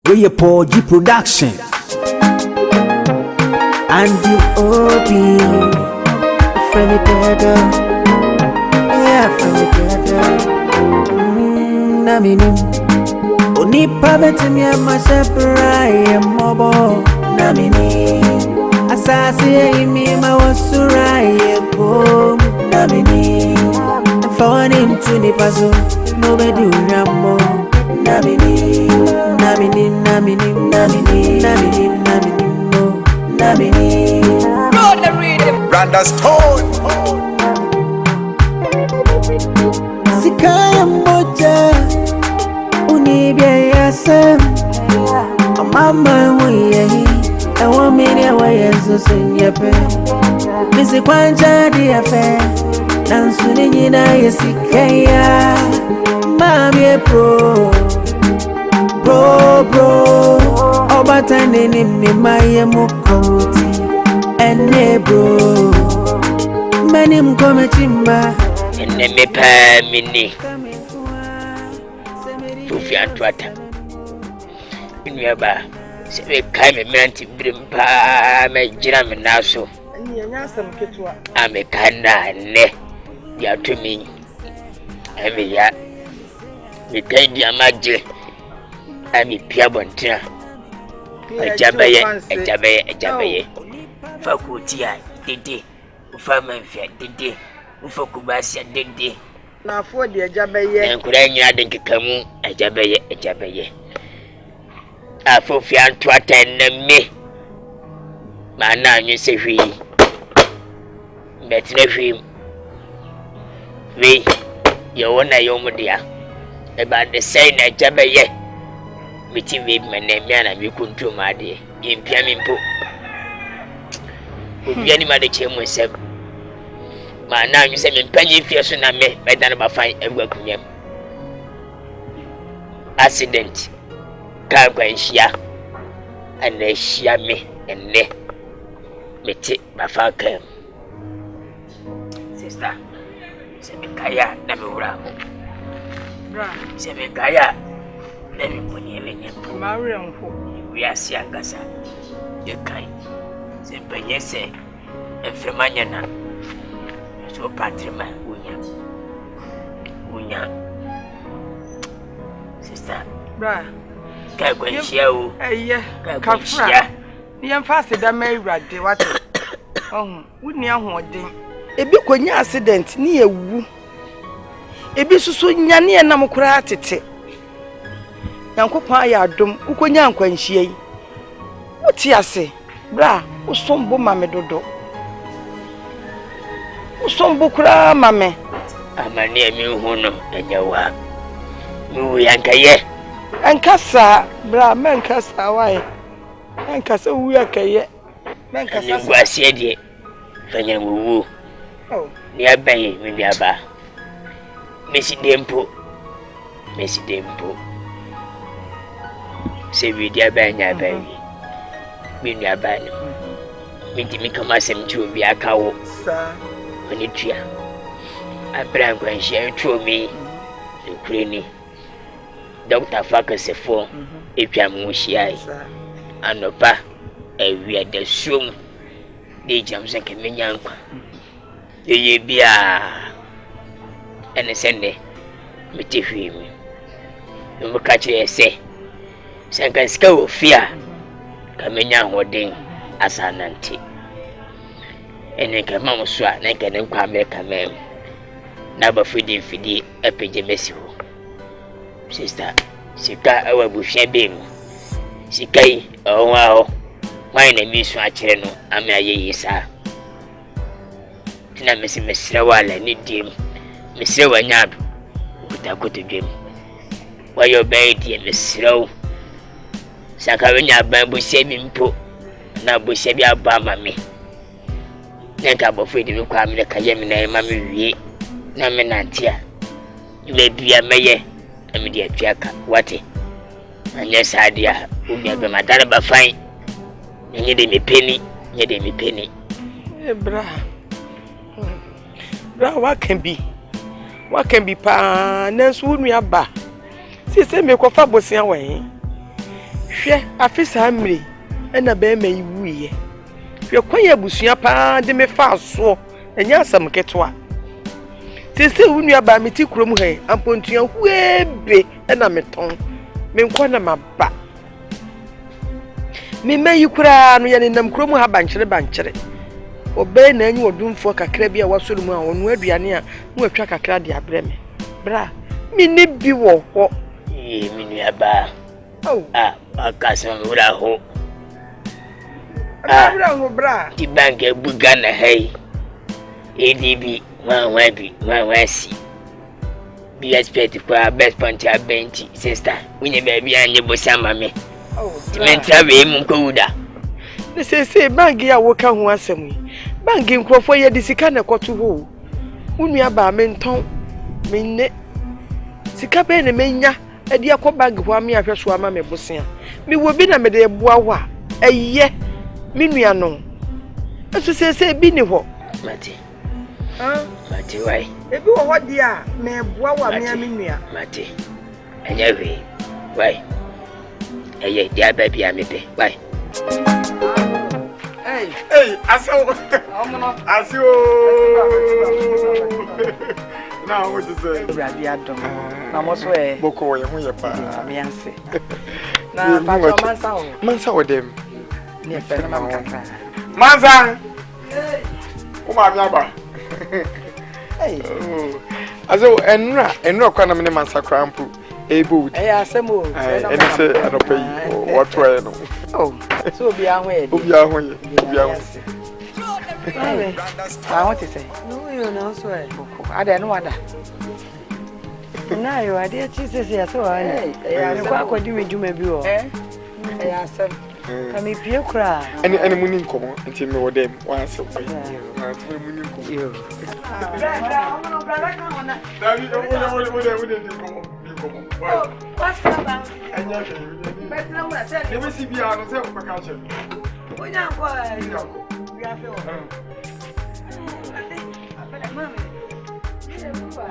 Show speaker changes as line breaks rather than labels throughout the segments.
We a Paul G production.
And the OB from the brother. Yeah, from the brother. Namini. Oni pabeti mi amashapura ye mobo. Namini. Asasi imi mawasura ye bom. Namini. For him to the puzzle, nobody will rambo. Namini, namini, namini, namini, namini, namini, no, namini.
Roll the rhythm.
Branda Stone.
Sikaya moja, unibia yasem. Mama weyehi, awamini awayezo senyepe. Misi kwanja diafe. Nansuni nyina yesikaya Mami bro Obatane ni maye mukomuti Ene bro Mani mkome chimba
Ene mepa mini Fufi antwata Inyaba Sebe kaime mianti brimpa Me jina minaso Ame kana ne ya to me emi ya mi kandi amaje ami pia bontia ajabaye fakulty a dede ufa manfia dede ufa kubasi dede
na afọ de ajabaye
enkura nyina de kekamu ajabaye afofia ntwata nemme mana anyu se hwi betre hwi we you wanna yomudia about the say na jabaye miti we menemi ana mi kuntum ade impia mi mpo obiani ma de chemu nsem ma na anyu se me panye fie so na me bedan ba fan egwakunyam accident ka gwanhia ana hia me enne meti ba fa kam sister Kaya na miura
bra
sebe kaya na mi poni elenya
mawre mfo
wi asia ngasa de kai se penyese efemanya na so patrima unya sister
bra
ka gwanhia o
eye kafra ni emfase da mawurade wate wuni ahoden ebi konya accident ni ewu ebi susu nya ne nam kura tete yankopon aya adom ukonya ankwanhie yi uti ase bra usombo mame dodo usombo kura mame
amani emi hu no enyawa mu yankaye
ankasa bra menkasa wai ankasa wu yakaye menkasa
ngwasie die fanya wu ni abaye mi aba Messi Dempo se we dia banya baby mi ni abani mi kama sem tu bi akawo
sa
oni tua abran kwanhia tu mi ekureni Dr. Fakasefo etwa mu hia anopa ewia da suom de jamse kemenya nkwa eye bia ene sende mitifi mi no kachi ese sanka ska ofia kamenya hoden asananti ene kama muswa na kene kwa America mem na ba fidi epeje mesi ho sister sika awa buhwe bem sikai onwa ho why na mi so akire no ame ayeyi sa tina mesira wala ni dim mesira wanyado kutakoto dwem wayo baidi mesira saka wenya bambu sebi mpo na bo sebi aba mame nka bofo di kwa me ka yemi na mame wie na me nantia me bia meye ame di atwaka wate anya sadia ubi be madara ba fine nye de me peni
bra what can be pa na so nu aba si se me ko fa bosia wen hwe afisa amre ena be ma yiwuye hwe kwanya busua pa de me fa so enya asam ketwa sese wunu aba meti kurom he ampontua huebe ena meton me nkwa na maba me mayi kura no ye nenam kurom ha bankyere obe na anyi odumfo kakra bi a wasoro mu a onu aduane a mu atwa kakra de abrɛ me bra me ne bi wo ho
me nua ba akasan wura ho
wura ho bra
di bank buga na hey ADB wansi bi expect kwa best point a benti sister unye baby anye bosama me mentra we mu nkoda
ne sese bank ya wo ka ho asem bank nkrofo ye di sika na koto ho unua ba me nton me ne sika be ne menya edi akọ bank ho am ya hweso ama me bosia me wo bi na me de boa wa eye me nua no eso sese bi ni ho
mate mate wai
ebi wo ho dia me boa wa me nua
mate enya we wai eye dia ba bia me pe wai
hey aso asio na what is it
bradi adom na mo so e
boko ye ho ye pa
me anse na pa so
mansa wo dem
ne pe na mam kakra
mansa o ma mi aba
hey
aso enra kwa na me mansa krampu ebo
asemo
ene se anope what way no
so obi ahun e
obi ahun
I want to say
No, you know, so
I don't know
na yo ade Jesus ya so ani kwa kwadi medjuma bi o
asem
ka me pie kura
ani muni nkomo nti me wo dem wan se kwa na ti me muni nkomo
yo
brother kan ona
davi wo nkomo
what's up
anya ke
better mo say
ne be si bia no se ko ka che
onya ko we are fe o abele mami ile ruwa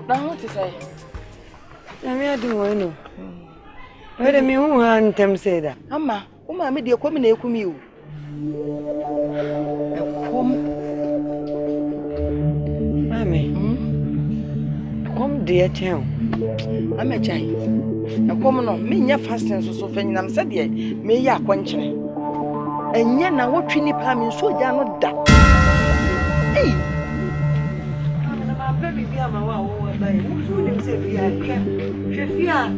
now what to say
na me adu wo no wede mi hu ha ntem say da
ama uma me de komi na ekumi o ekom
mami kom de chen
ama chai ekom no me nya fasting so fanyinam se de me ya akwankyere enye na wotwe nipa me so gya no da ei na ba baby bi ama wa wo ba yi so dem se fi a hwefia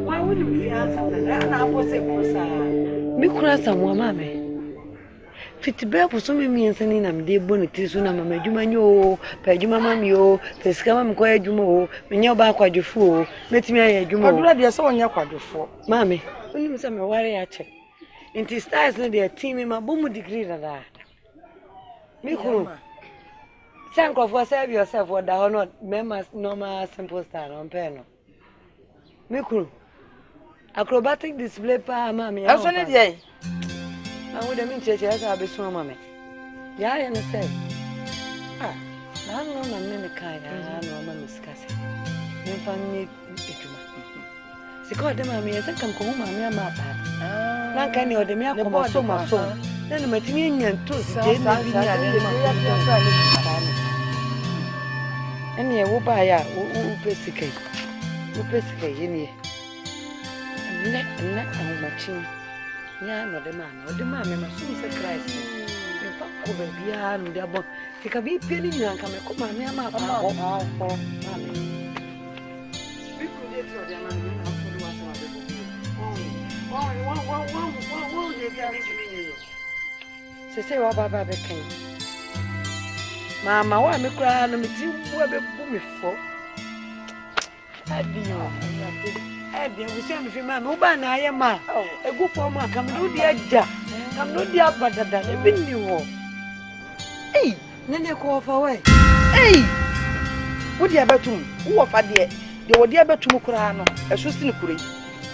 why would you feel something na apose posa
mi kura samwa mami fitibe poso mi ensani na mde boni tisu na mama adwuma nyo pa adwuma mami o pesika mami kwa adwuma o menya ba akwadwefo o metimi aye adwuma o
adura de se wonya kwadwefo
mami oni mse me ware ya che inti stars na de team ma bomu degree da mi kuru thank God for save yourself for that not member normal simple star on pen mi kuru acrobatic display pa mami
eso ne de
I would have been church as I be so mammy. Yeah, I understand. I don't know, I'm the kind I know, I'm discussing. You find me, she called them, I mean, I think I'm going home, I'm my papa. Not kind of the mere so my son. Then the material and two, and yeah, who buy ya, who pesicate, in here. And let on my chin. Yeah, no, the man, me soon say Christ. Me pa ko be bia no de abon. Ti ka bi pie ni nyan ka me ko ma me ama pa ho. Mami. Bi ko de to de ma me na so do wa so be ko. Wow, de bia me jimi yo. Se wa baba be kan. Mama wa me kura no me ti wo be bu me fo. Abi yo. Ebe wusi am fi ma me uba na aye ma egu fo ma kam do di aja kam do di abadada e bi ni wo ei nene ko fa we
ei wo di abatum wo fa de wo di abatum kura no eso si ni kure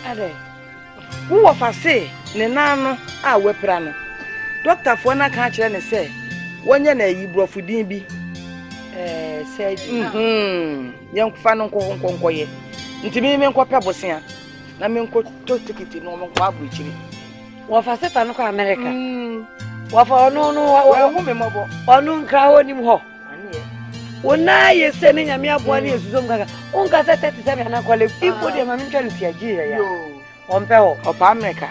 ade
wo fa se ne na no a wepra no doctor for na ka kire ne say wonye na yi brofudin bi
surgery
yen fa no nkonkonkoye nti me nkopɛ bosia na me nko to ticket no mo kwa abuchiri
wo fa sefa no kwa America wo fa ono
wo me mobo
ono nkra wonim ho wona ye se ne nyame aboa ne yesusom kaka onka se 37 na kwale ipo de ma me ntwa ntiagie ya ompe ho
opa America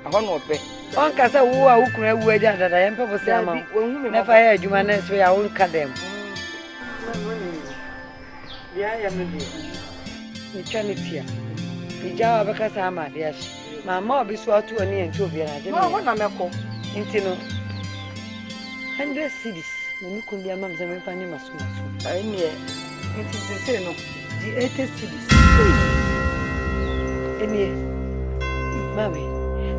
ahọ no ope onka se wo a ukura wu aja dada ye mpe bo se ama na fa ya adwuma na se ya wonka dem ya ya me bi ni chani tia ijawa baka sa ama de ashi mama obi so atu oni enti obi na je
no na meko
intino 100 cedis no mi kun bi ama mze me fa ni maso
ai ne enti se no
di 80 cedis eni mami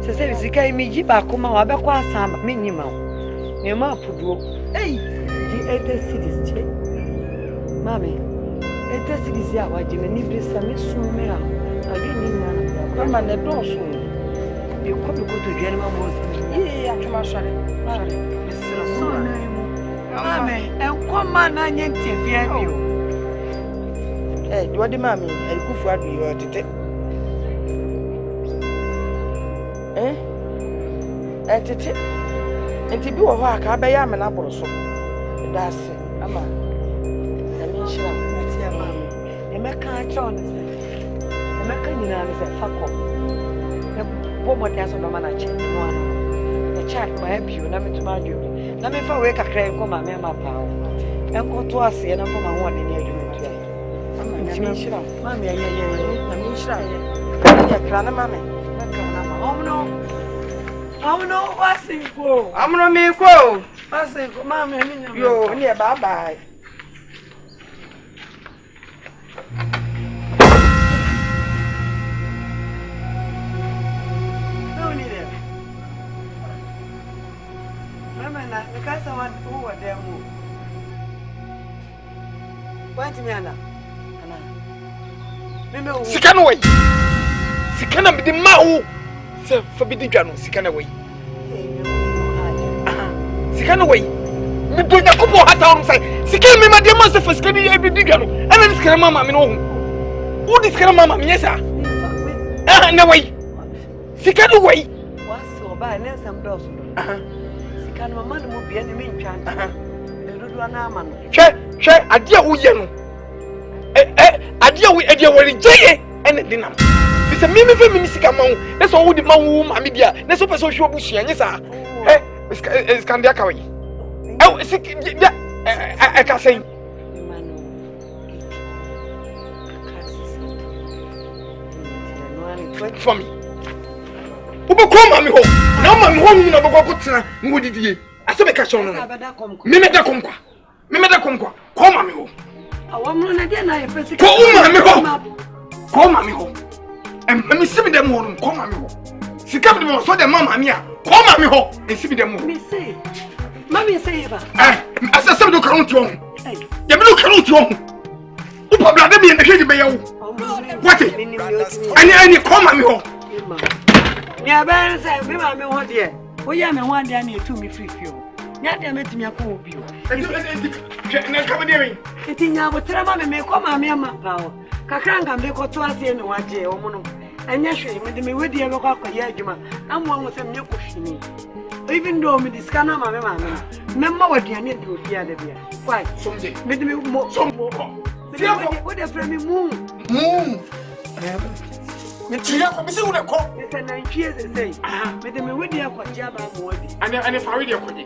se se bisika imi ji ba kuma wa be kwa asamba me nyima wo me ma puduo di 80 cedis che mami 80 cedis ya wa jime ni bi sa me sume a ade ni na
mama ne do so
bi ko to dwere ma mo
ye atuma sare
mami enkoma na nye ntifia bi o
do de mami elikufu adu yo tete tete enti bi wo ho aka be ya me na boro so da se ama na me shira ati ama
e me ka cho ne se e me ka nyina ne se fako e bo mo dia so do ma na che no ano e chat ma e biu na me tuma dio na me fa we kakra enko ma me ma pa o enko to ase na fo ma ho ne ne adwuma tu ai
enti me shira
mami ye
na me shira ya kra na mami
Amno wasinko.
Amno mi ko.
Wasinko mama mi nyama.
Yo, ni bye bye.
No ni le. Mama na nikasa wan uwa demu. Wanti mi ana. Ana. Mimi uwa.
Sikana wai. Sikana mi di mawu. Se fa bi di dwano sikana wai. Sikana wai. Mi bonya ko bo hata on sai. Sikana mi ma de ma se fa sikana e bi di dwano. Ana sikana mama mi no hu. Wo di sikana mama mi yesa. Na wai. Sikana wai.
Wasi oba na sam do so. Sikana mama no mo bia ne mi ntwa. Ne dodo na ama no.
Hwe ade a wo ye no. Ade a wo e de wori jeye ene dinam. Bisa mimi fe mimi sika mawo. Na so wo di mawo ma me dia. Na so person hwe obusua nyesa. Iskandia kawai. Sik ya ka say. For me. Ubo ko mami ho. Na mami ho ni na boko ko tena ngodidie. Asabe ka shon no. Mimi da komkwa. Ko mami ho.
Awamno na dia na ye pesi.
Ko mami ho. Ko mami ho. Mami simi dem ho no ko mami ho. Sika bi mo so dem mama mi a. Ko mami ho. Simi dem ho.
Mi say. Mami say ba.
Asa sebe do karon ti ho. Ya bi do karon ti ho. Upa blade bi en de be yawo. What? Ani ko mami ho.
Ya ben say bi mami ho de. Wo ya me ho ade na etu mi free o. Nya de metimi akọ obi o.
Na ka be mi.
Etinya botra ma me ko mami ama pa o. Kakra ngam de ko to ase ne waje o mu no. Anya hwe me de me wedi e be ko akọ ya adwuma. Amu anwo se me ko hwini. Even though me disca na mami me ma waduane de obi a de bia. Why?
Someday.
Me de me mo. What the frame moon?
Me tia ko me se wo de ko.
Me say 9 years say. Me de me wedi akwaje aba mo odi.
Ane fa we de ko ni.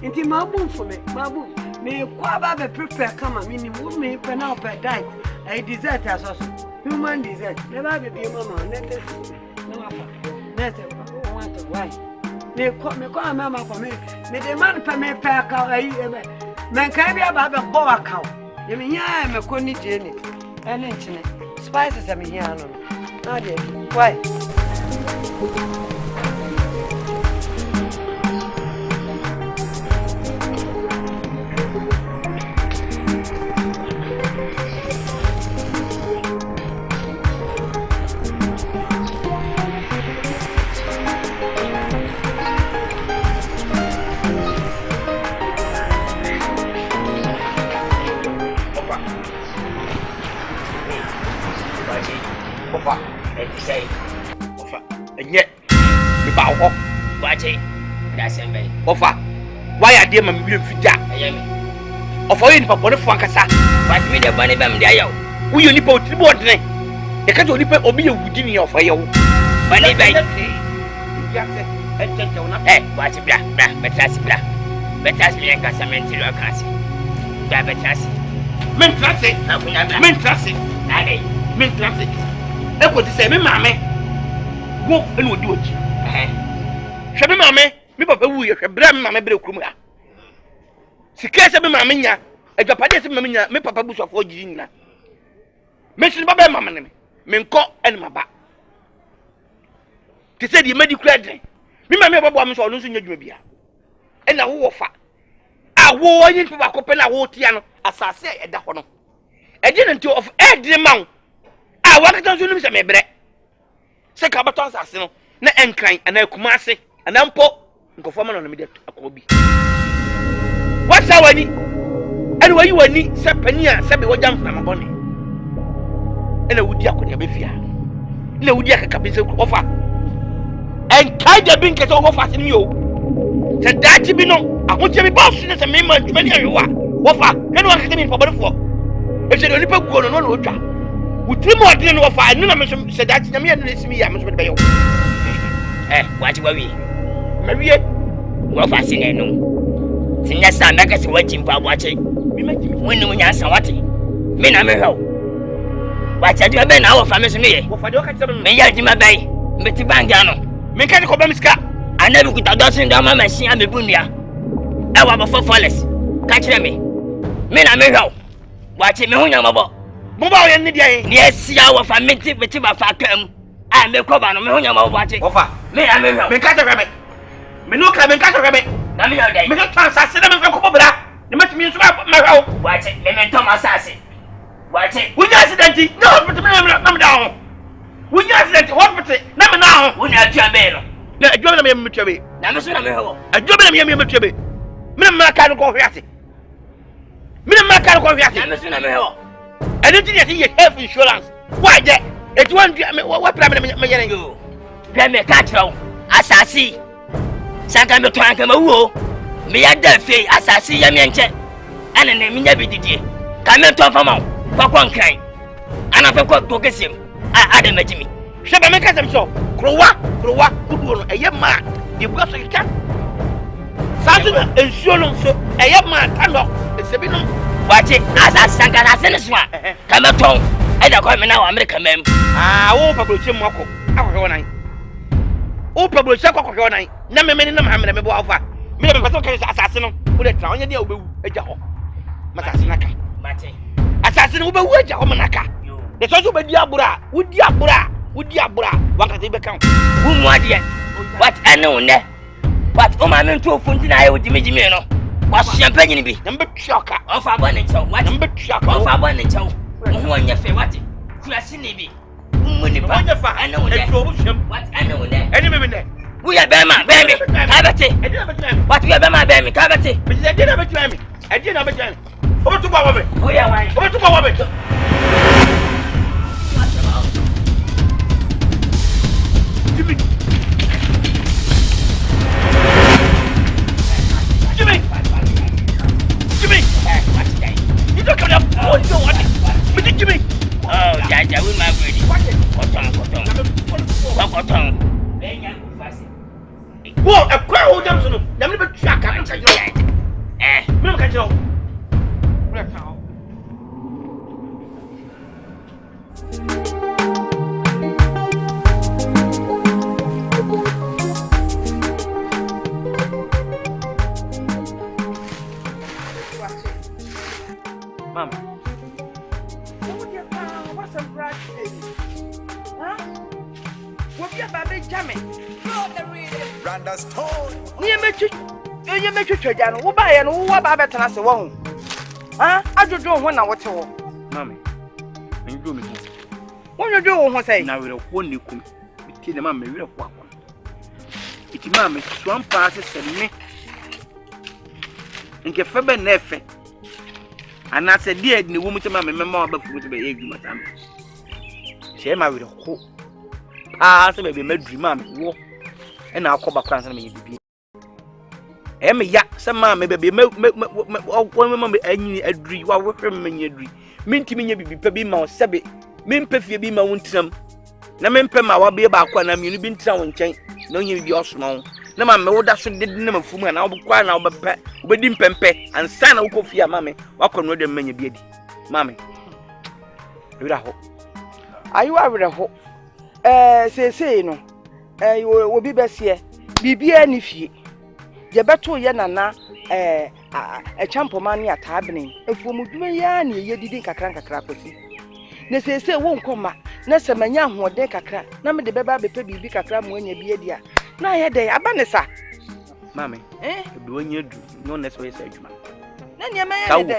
Nti ma bum for me. Ma bum. Me kwa ba be prepare kama me ni wo me pe na ope diet. I dessert aso. Human dessert. Me ba be bi mama na test. Na ma fa. Na say want to why? Me ko mama for me. Me de man pe me pe ka ai me kan bi aba be bo aka. Ye me nya me ko ni je ni. Ene nchine. Spices am here no. Na de. Why?
enye me ba ho
wache da sembe
ofa why are they mam bi mfita
ayemi
ofa yi ni papa ne fo ankasa
wache me de bane bam de ayo
wo yo nipa otiri bo odene e ka jo nipa obi ye wudi ni ofa ye wo
bane bai
eh
wache bra betrasi me nkasa mentiri akasi da betrasi
mentrasi
akunya bra
mentrasi
ade
mentrasi e ko ti se me maame wo ene odi oji hwe me maame me papa wu ye hwe bra me maame bra kurum ha sika se me maame nya adwapade se me maame nya me papa busofo giri nyina me sin baba maame ne me nko ene maba ti se di medicare den me maame baba am so no so nya dwuma bia ena wo fa awo onye nti ba kope na wo tia no asase eda ho no e di nti of edre man a wakata so nim se mebre se ka bato asase no na enkran ana akuma ase ana mpo nkofo ma no me de akobi wasa wani ene wayi wani se pania se be wajam fama bone ene wudi akonya be fia ene wudi akaka be se ofa enkai de bin ke so ofa se mi o se dachi bi no ahoche bi boss ne se me man dwani ayewa wofa ene wakata mi papa fo e se do ni pa guo no no otwa wutri mo odine no wofa enu na me se dachi nyame enu nesimi ya me so be yo
wache wawi
mawie
wofa sine no sinya sa meka se wachi mpa wache
mi maji mi
woni munya san wate me na me hwew wache de be na wofa me so me ye
wofa de wakata
me ya di mabai mbeti banga no
me ka de ko ba miska
anabi kuta dosin do ma machine amebunia e wa bofo forest ka kire me na me hwew wache me hunya mabo
mo ba o ye ne dia
ni esia wofa meti ba fa kam a me ko ba no me hunya mabo wache
wofa
me na me hwew
me ka ta me no ka me ka ta
na me hwew dai
me ka transase na me fa ko bra ne mati mi so ma hwew
wache me to masase wache
wunya accident no but me na me down wunya accident hospital na me na ho
wunya atua be no
na adwo na me metwa be
na me so na me hwew
adwo na me metwa be me na ka no ko hwiase me na ka no ko hwiase
na me so na me hwew
ene ti ye health insurance why je it one what problem me yere
yo bia me ka kire wo asasi sanga me to anka ma wo me ya da fe asasi ya me enche ana na me nya bididie ka me to fama kwa kran ana fe ko kesem a ade majimi
hwe ba me ka sem so krowa kudu no eye ma de bua so yika sanso na ensuo no so eye ma tano esebi no
wache asasi sanga asase so a ka me to e da ko me na wa America mem
wo pablo che mo akọ wonan wo pablo che akọ wonan na me na ma me bo afa me be pese ka asase no wo de tra onye dia wo bewu eja ho masase naka
mate
asase no wo bewu eja ho manaka de so be di abura wo di abura wakati be kan
wo mu ade what ene one what o ma me nto funti na aye wo jimi no wa champagne ni bi
na mbe twaka
ofa bo ne chaw what
na mbe twaka
ofa bo ne chaw ho onye fe what kurasi ni bi umuni pa
onye fa
ene one
e tro hwem
what ene one
eni me ne
wo ya be ma be mi ka bete
e di na be twami
what ya be ma be mi ka bete
be di na be twami e di na be twami o be to ba wo be
wo ya wan
o be to ba wo be Jimmy, you don't come up. Oh, you don't want it. But Jimmy.
Oh, Jaja, we my ready. Cotton.
Whoa, a crowd of them, so never be track. I'm saying, look at you. Mama.
What's a bride? Huh? What you about me, Jammy?
Randa Stone.
You make you Jan, who buy and who about better as a woman? Huh? I do when I watch you.
Mammy, and you do me.
What you do, who say?
Now we'll one you come. Tell the mammy, we'll walk one. It's mammy, swamp passes and me. And get Faber Neffe. And I said, dear, the woman to my member, but put to be a good madam. Share my with a hope. Ah, say baby me dream am wo. E na akoba kran say me bibi. E me ya say ma me baby me anyi aduri wa wo hwem me aduri. Mintimi nya bibi pa bi ma o sebe. Mempe fie bi ma wontram. Na mempe ma wa be ba akwa na mienu bi ntira wo nchen. Na onye bi osoma wo. Na ma me wo da so de na mafumu na wo kwa na wo bepe. Wo bedi mpempe ansa na wo kofia ma me. Wakọ no de manya bi adi. Ma me. Ewira ho.
Ayu awere ho. Sese no. Obi besie. Bibia ni fie. Je beto ye nana champomani atabene. Efuomu dwuma ya na ye didi kakra kwasi. Na sese wo nkoma na semanya ahoden kakra na me de beba bepe bibi kakra mo anya bi adi a na ye de abane sa
mame ebi onye du no na so yesa adwuma
na ne ma ye de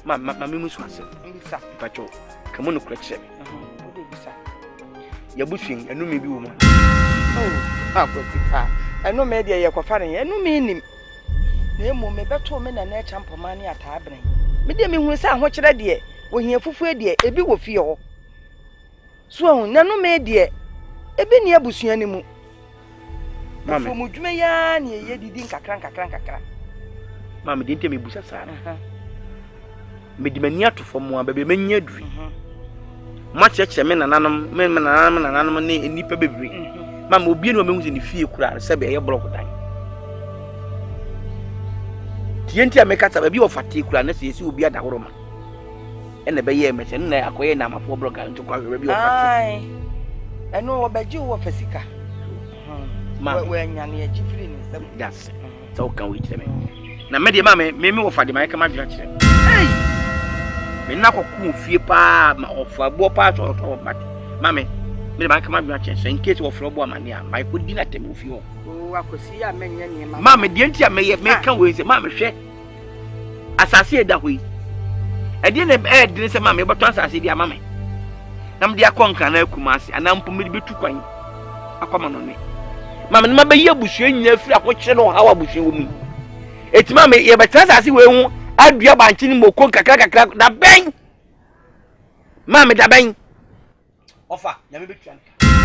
mame musu ase
mbisa
pacho kamo no kura kire
o de bisa
ya bushin enu me bi wo mo
akwati pa enu me de ye kwafa ne enu me nim na emu me beto me na champomani atabene me de me hu sa ho kire de ohia fufu de ebi wo fie ho so ahun nanu me de ebi ne abusua ne mu mama fo mu dwuma ya ne ye didi nkakra
mama de ntem ebusa sa me di mani atofo mo abebe manya duri ma cheche me nananom ne enipa bebiri mama obi ne o mehu se ne fie kura se be ye block dan tienti amekata ba bi o fate kura na se esi obi adahoro ma ene be ye me se na akoye na mafo block an to kwa we bi o fate
ai eno obaji wo fasika we nya ne agifiri ne sem
das so kan we kire me na me de mama me wo fade ma kama dira kire ei me na kokku fie pa ma ofa bo pa to mate mama me ba kama dira kire so in case wo fro bo amane a mai ko di na tem ofie ho
o akosi ya menye ne
mama de ntia me ye me kan we se mama hwe asase eda hoi edi ne de se mama e boto asase di amama nam dia konka na akumase anampo me betu kwan akoma no ne mama ne mabayi abusua nyina firi akokye no hawa abusua wo mu eti mama ye betra asase we hu adua banchi ni moko kakra da ben mama da ben ofa nyame betu an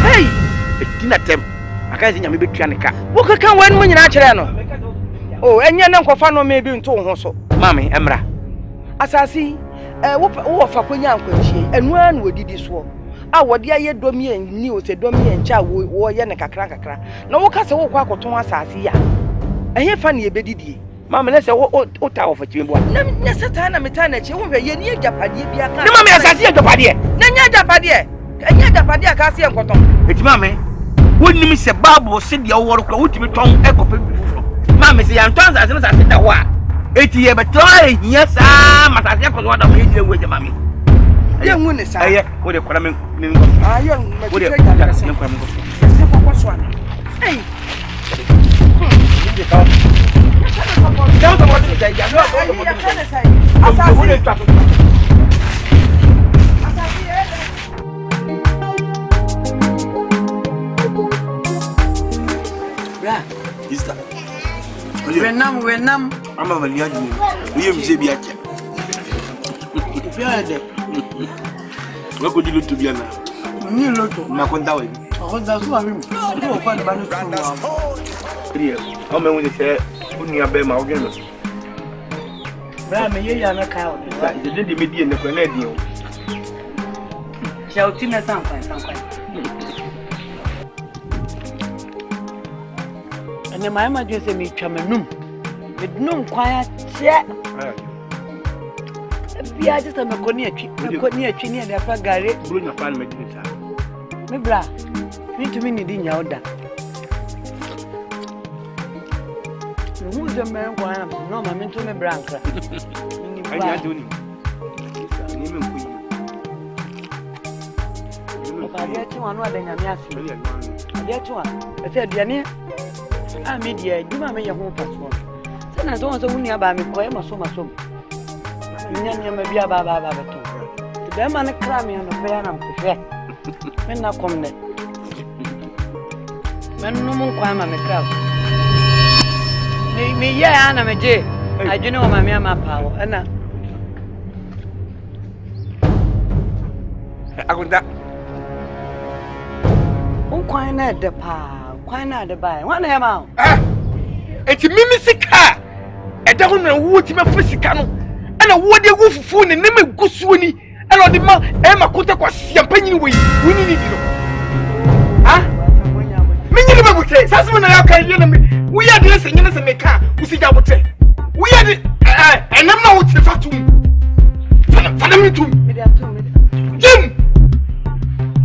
hey eti na tem aka se nyame betu an ka
wo kaka wan mu nyina kire no oh enye ne nkofa no me bi nto ho so
mama emra
asase wo fa kwanya ankwanchie enu anu odidi so a wode aye domi ni o se domi encha wo ye ne kakra na wo ka se wo kwa akoton asase ya ehye fa ne ebedidie
mama ne se wo ta wo fa chimbo
na seta na meta na che wo hwe ye ni agapade bi aka
ne mama asase agapade
na nya agapade aka se enkoton
eti mama wonnim se bible se de wo woro wotimi ton ekope bi fufuro mama se yan ton asase na da wa eti ye betoi hiya sa masase ko wada me je weje mami
ye hu ne sa
aye wo de kwara me
ayo
wo de
kwara
se kwara me
se ko so ana ei
ndi ka Não, tô botando ideia. Não, tô botando ideia.
Bra,
Ista.
Wenam.
Ama mali aji ni. Uye mzee bi acha.
Fiade.
Wako di loto biana.
Ni loto.
Na konta we.
Konta so ami. Ko fa ba no so.
Priya. O me woni se uni abe ma ogeno.
Bra me ye ya na ka o.
Je de medie ne ko na di o.
Ja o ti na san kwan. Ene mai ma je se mi twa manum. Me dum kwan atie. Bia je se me ko ni atwi ni da fa gare.
Bro na fa na me di sa.
Me bra. Ni to mi ni di nya oda. Who's the man? No, I'm into my branca.
Ai adu ni. Ni me nkuyi.
Ade tu anu adanya mi afi. Ade tu a. Ese aduane a me dia, duma me ye ho paso. Se na so woni aba me koye maso. Nya ma bia ba beto. Te be ma ne kra me no pe na mhwe. Me na kom ne. Men no mun kwa ma me kra. Me ya na meje ajune o mama ama pawo ana
Agonda
Unkwan na de pa. Kwan na de bai. Wana ya ma.
Enti mimi sika. Eda ho na wo ti me sika no. Ana wo de wo fufu ne ne magusuo ni. Ana odi ma e makota kwase ampanyini we. Wini ni di no. Ha? Minyini mabutre. Sasu na ya kan ye na me. Wo ya de se nyina se me ka. Wo si ja butre. Wo ya de enam na wo ti fatum. Fana mi tum. Jim.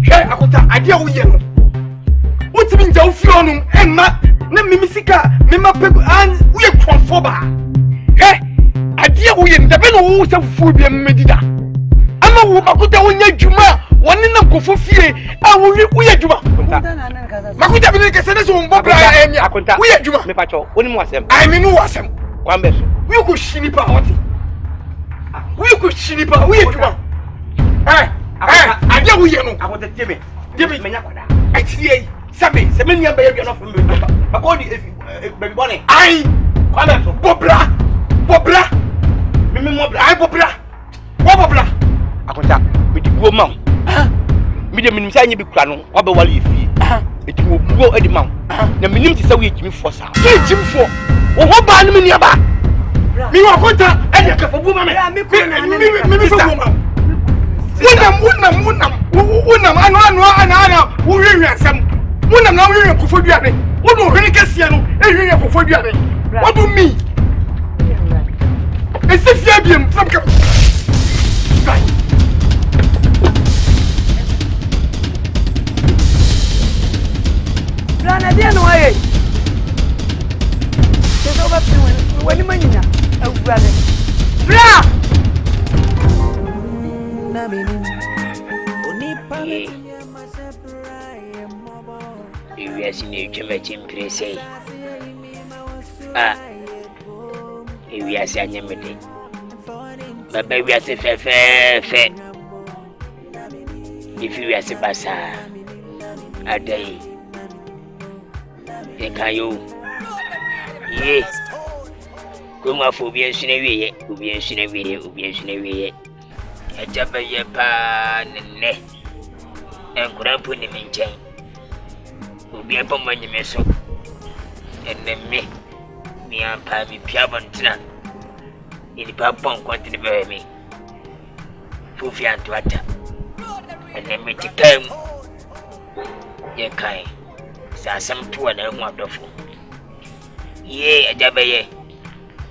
She akota ade a wo ye no. Wo ti bi nja wo fi onu emma na mimi sika mema pegu an wo ye kwonfo ba. He ade a wo ye ndabe no wo se fufu bi medida. Ama wo makuta wo nya dwuma woni na kofo fie a wo ye dwuma. Makuta bi ne kese ne so mbo bra ya emia. Wo ye dwuma.
Me pacho woni mu asem.
Ai me no wasem.
Kwambe so.
Wo ko shini pa woti. Wo ko shini pa wo ye dwuma. Ade a wo ye no.
Akote teme.
Demi
Menya kwada.
atie
Sabe, se menya ba ye no from me. Ba ko di baby bonnet.
ai
Kwambe so.
bobra
Mimi mo bra.
ai bobra wo bobra
Akonta, me di buo ma. Me de minim say nya bi kura no, oba wale efie. Eti wo buo edi ma. Na minim ti say we ejimi fo sa.
ke jimfo wo ho ba no me nia ba mi wa konta e de ka fo bu ma me mi fo bu ma wonam ana wo hwehwe asem wonam na wo hwehwe kofo duane wo do hwene kasia no e hwehwe kofo duane wo do mi ese fia biem fam ka
Brana dia no aye. Teso ba pi wani manyina. Awurade. Bra! Na beni.
We are seeing a chimpre say. We are saying a meeting. But baby, I say, fair. If you are a bassa, a day, can you? Yes. Come off, will be a scenario, will be a scenario. A jabber your pan and could I put him in chain? Will be upon my meso. And then me and Pammy Piabantina in the Papon continue by me. Fufi and Twata. And then me to come. Ye kind. Some 2 and wonderful. Yea, a jabber.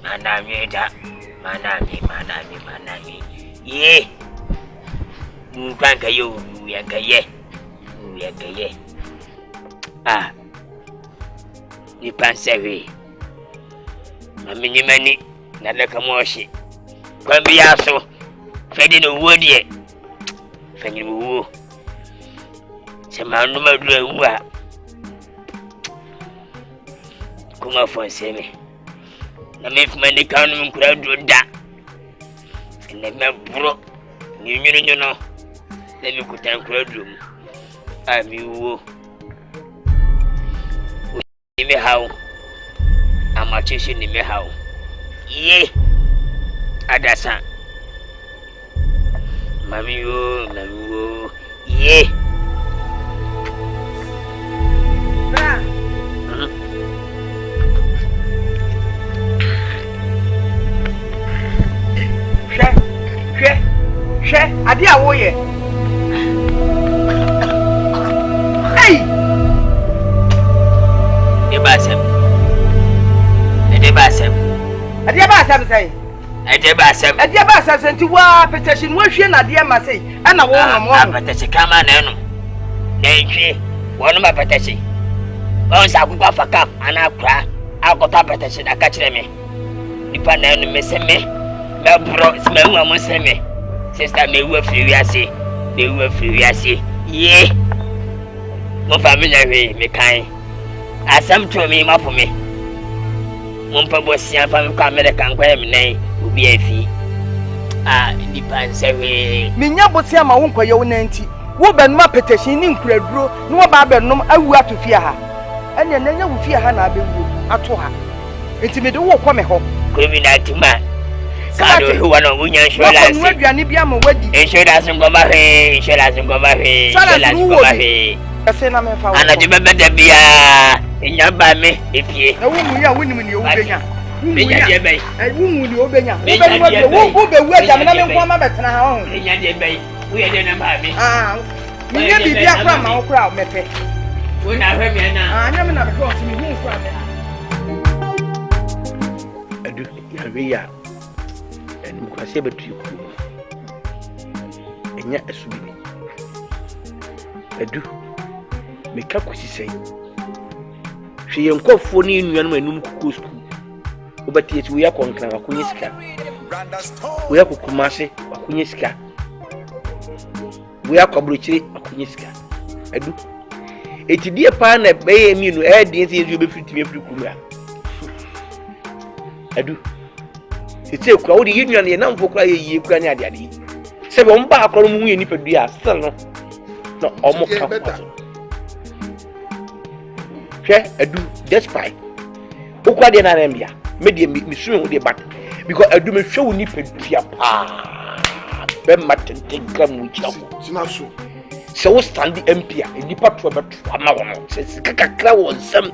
Manami, manami. Yea. You can't go, you are gay. Ni pansewe. Mami mani na leka moshi. Kwambi yaso. Fedi no wodie. Fedi wo. Sema numa dure wa. Kuma fonseme. Na mefumani kanu mkura da. Na mebro. Ni nyunu no. Na mikuta nkura dum. Ami wo. Nime how amachishi nime how ye adasa mami wo ye
Bra.
She ade a wo ye. Hey! Ade ba asem say. Ade ba asem senti wa petition wo hwe na de ma say. Ana wo no mo.
Petition kama na enu. Na hwe wonu ma petition. On sa ku fa kam ana kra. Akota petition aka kire me. Nipa na enu me se me. Me bro se me wu mo se me. Sister me wu afiri wiase. Ye. Mo family hwe me kan. Asam to me ma for me. Mumpa bosia fa me kwa America nkwa me nan obi afi. Nipa nsewe.
Minya bosia ma wo nkwa ye wo nanti. Wo banuma petition ni nkuraduro ni wo ba banum awu atofia ha. Ene nanya wo fia ha na abewu ato ha. Enti me de wo kɔ me ho.
Criminality man. Kado hu wana munya insurance.
Wo aduane bia ma wadi.
Insurance ngoma he.
Ese na me fa wo.
Ana de bebe de bia. Enya ba me efie.
Na wo mu ya wo nim ne wo benya.
Benya de be.
Wo mu ne wo benya. Wo be mo de wo be wu agam na me nko ma betena ha ho.
Benya de be. Wo ye de na ba me.
Me ye bibia kra ma wo kra me pe.
Wo na hwe me na.
Anya me na be ko so me hu kra me.
Adu ya we ya. Enu kwase betu ku. Enya asubini. Adu meka kosi sei. Hwe ye nkofo ne nuanum anum kuku school. Obati eti wo ya konkran akunye sika. Wo ya kokumase akunye sika. Wo ya kwabrochire akunye sika. Adu eti die pa na beye mi no e die nti yezu obefiti me firi kumra. Adu eti ekura wo de yenuan ye namfo kura ye yie kura ne ade ade. Se bo mba akoro mu ye nipa dua sel no. No omo ka ko. Hwe adu despite okwa de na rembia me de mi sunu wo de back because adu me hwe wo nipa dua pa be matente gram wo kira ko
Sinaso.
se wo stand MP a nipa to be to ama wo no se kakakra wo nsam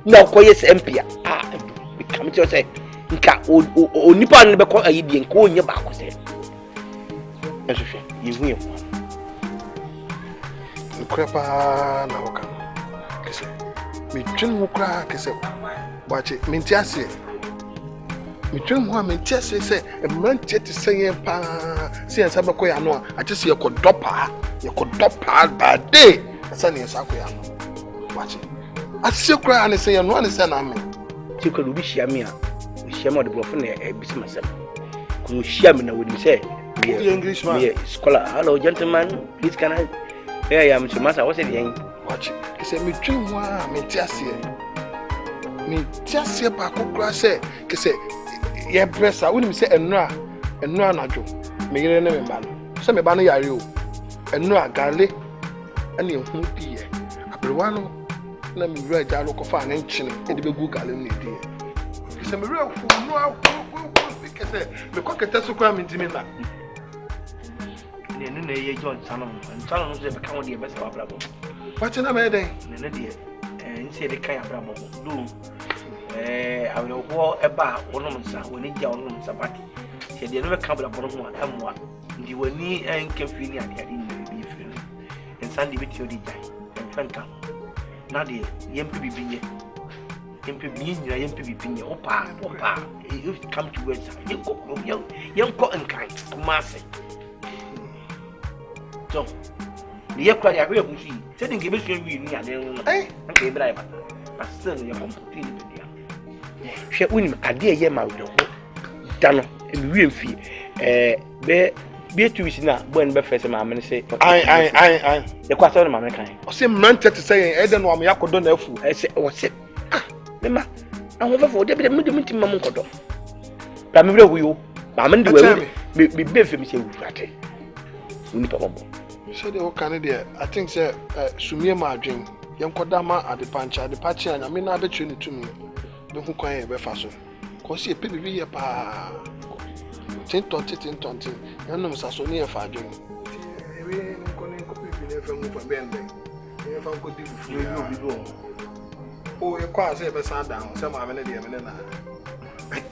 na ko yes MP a adu me kam ti o say nka o nipa no be ko ayi die nka onye ba ko se eso hwe ye hu ye ko
Nkrepa na woka. Kese. Me twin ho kra kese. Bache mentiase. Me twin ho mentiase se emrantie te seye pa se ensa be koya no a kese ye ko dopa ba day asa ne ensa koya no. Bache. Ase kra ne seye no ne se na me.
Ti ko bi hia me a hia me de blofo na bisi masem. Ko hia me na wodi say
Englishman.
Yeah, scholar. Hello gentlemen, please can I yeah, yeah, Mr. Master, what's it yen?
Watch. He said, me dream one, me tiasie ba ko kra say, ke say, ye bressa, we say enra najo. Me yere ne me ba no. So me ba no yare o. Enra gale, ane hu di ye. Abrewa no, na me wura ja lo ko fa na nchine, e de be gu gale ne di ye. Ke say me wura fu no a ke say, me ko kete so kwa me di me na.
Ne ne ye John Sanon se be kan wo de be se wa brabo.
What na me den?
Ne de nse de kan abrabo do awo ho eba wonom nsa woni gya wonom nsa pati se de no be kan brabo no ho amwa ndi woni enke firi ni ade ni bi firi nsa de beti odi gya enfanta na de yempi bibinye yempi binyira yempi bibinye opa if come to words yenko enkan kumase so ye kwa ya hwe bushi se din ke be hwe wi ni ade no nka e bra ba pastor no ye complete ni be dia hwe unim ade ye ma wo ho da no e wi mfi be tu wisi na bo en be fese ma amene se
ai
ye kwa se no ma me kan
o se mrante te say e de no am yakodo na afu
se o se me ma ahofafo de be de mutim ma mo nkodo ba me bra wuyo ba me de wa me be fe me se wu frate uni pa bombo
so de o kan de I think say sumie ma adwen yenkoda ma adepancha adepachi anya me na abetwe ne tumi de hu kwan e be fa so ko se pe bibi ye pa tintonti yanom saso ne e fa adwen ewe nko ne ko bibi ne fa mu fa bende e fa ko di fu yo bibi o e kwa se be sa down se ma me ne de me ne na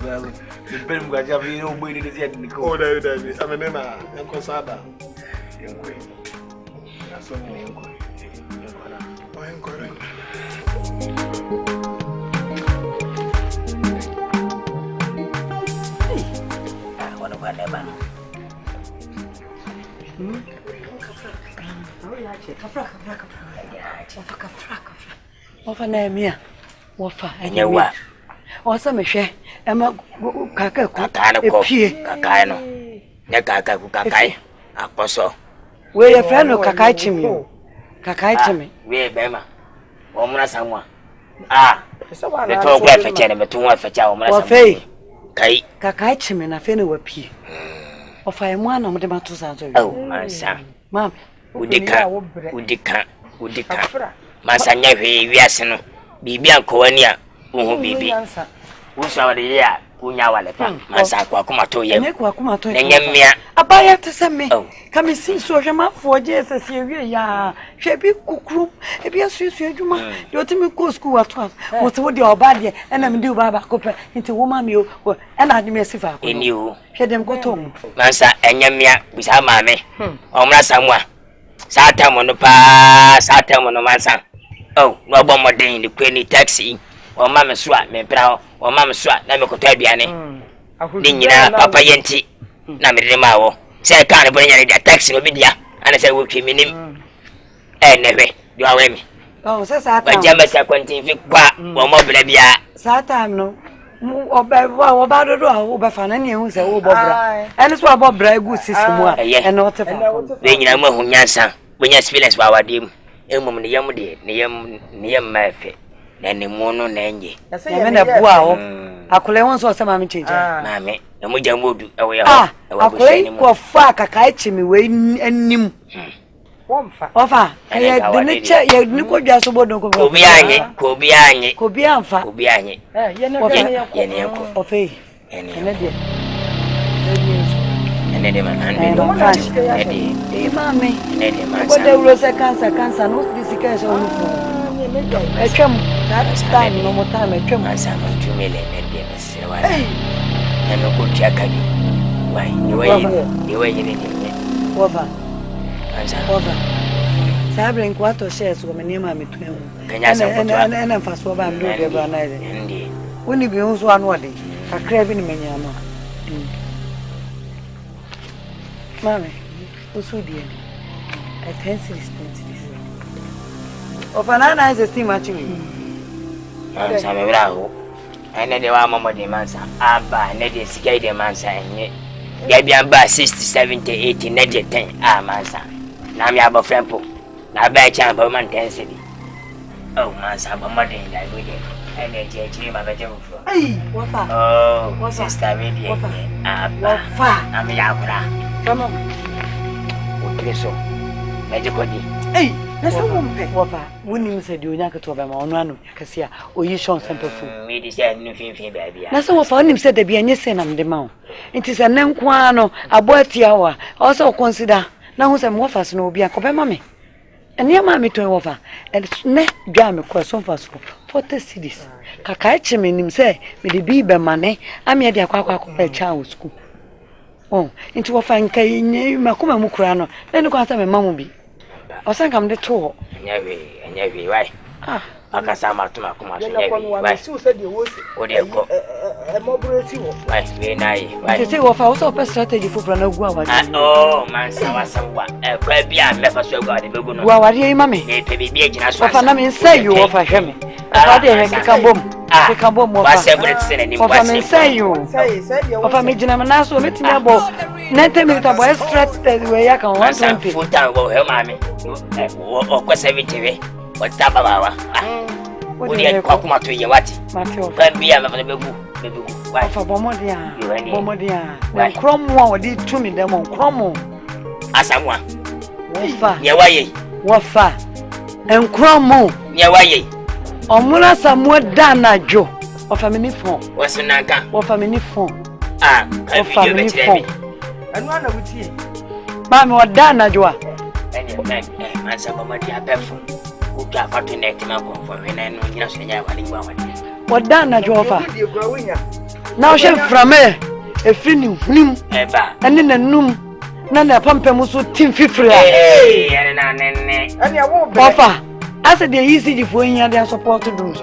well the ben gwaja bi no boy de zia de ko
o da bi amene na enko sa down
yenko aso ne yenko
o yenko
wana bana bana
Wafa na emia wafa
enyewa
wasa mehwe ema kaka ku
epie kaka no ne kaka ku kaka akoso
we ye friend no kaka chimi
we bema wo muna samwa me to kwa feche ne me to wa feche wo muna samwa kai
kaka chimi na fe ne wapie wafa ye mwana mo de matoza zo
ansa
mam
udika masanya hwe wiase no bibia nkowani a wo bibi wo so wale ya unya wale pa masa kwa kuma to yem
ne kwa kuma to
nyemia
abaya te se me kame sin so hwema fo Jesus ye ya hwe bi kukuru e bi asusu adwuma de otimi ko school ato mo se wo de oba de na me de oba ba ko pe nti wo ma me o na adwuma sifa ko
eni o
hwe dem ko to mu
masa nyemia bisa ma me omra samwa sata no pa sata no masa no gbo modern ni kwani taxi o ma me so a me bra o ma me so a na me ko to aduane ni nyina papa yenti na me de ma wo se ka ne bonya ne taxi no bi dia ana se wo twi minim nehwe do awe mi
se sata
ba jamba sa kwantin fi kwa wo mo bra bia
sata no oba dodo a wo ba fa na ne hu se wo bobra ene so abobra egu sisimu a ene o te fa
we nyina mo hu nyansa bonya experience ba wadem emum ne yam de ne yam ma fe na ne mu no na enje
ya me na bua o akole won so se ma me cheje
mame e mo jamodu e wo ya ho
e wo akole ko fa kaka chimi we anim ofa ya de ne che ya ni ko dwa so bodo ko
obi anye
ko bi anfa
ye ne
ko ofe ene de
man
mame ko de uro se cancer no disika so no etwam that no mo time etwam
asa ma tumele ne de mesere wa na ko tia kadi wai ni wai ni
ofa Sabre enquanto cheso come nem mami tu ena faso ba mdo de ba na ile ndi woni bi unso anu ade kakra bi ni menyama mami usu die attention ofana na is esteem actually
mansa me braho ene de wa mama de mansa aba ne de sika de mansa enye ya bia ba 60 70 80 ne de 10 mansa na mi aba frempo na ba cha ba man intensity mansa ba ma de da go de ene je chiri ma ba je mu fro
wafa
sister me de
wafa
na mi ya bra
kama
o treso me de ko di
na so mo mpe wafa woni mi se de onya keto ba ma ono anu yakase a oyi shon sempefu
mi di se nu finfin ba bia
na so wafa onim se de bia nye se na mde ma o nti se ne nko ano abo atia wa o se o consider na hu se mo wafa se no obi akobe ma me ene ma me to wafa ne dwa me ko so fa so 40 cedis kaka eche me nim se me de bi be mane ami de akwa e cha o school nti wafa nkai nye makoma mu kura no ne ko asa me ma mu bi osan kam de to
enyewe wai aka sama tuma kuma so nyewe wai
si o se de wo si
o de ko
mo bro si wo
wai we nai wai
tete wo fa wo so pe strategy fu na gu awari
man sawa sawa kwa bia me fa so gu ade begu no
gu awari yi mame
e pe bi agina so
fa na me say you wo fa hweme fa de he keka bom wo fa fa me say you fa me gina na so metimi abo 90 minutes abo extra we ya kan 120
full time wo he mame o kwa 70 we o taba bawa o de kwa kuma to ye wati kwa bia me fa begu wai
fa bomodia na kromo a odi tumi dem kromo
asamwa
wofa
ye waye
wofa enkromo
ye waye
omuna samu danajo wofa me ni fon
wasunanka
wofa me ni fon
wofa me ni fon
anu ana wutie
mami wadanajo a
man sa bomodia pefo utu afatu net ma konfo we na no nyina so nya wali gwa wali
wadanajo wofa na o she frame efini hunim
eba
ene nanum na na pampem so tim fifiri a
ene na nene
ene awo be
wofa ase de easy di fo nya de support do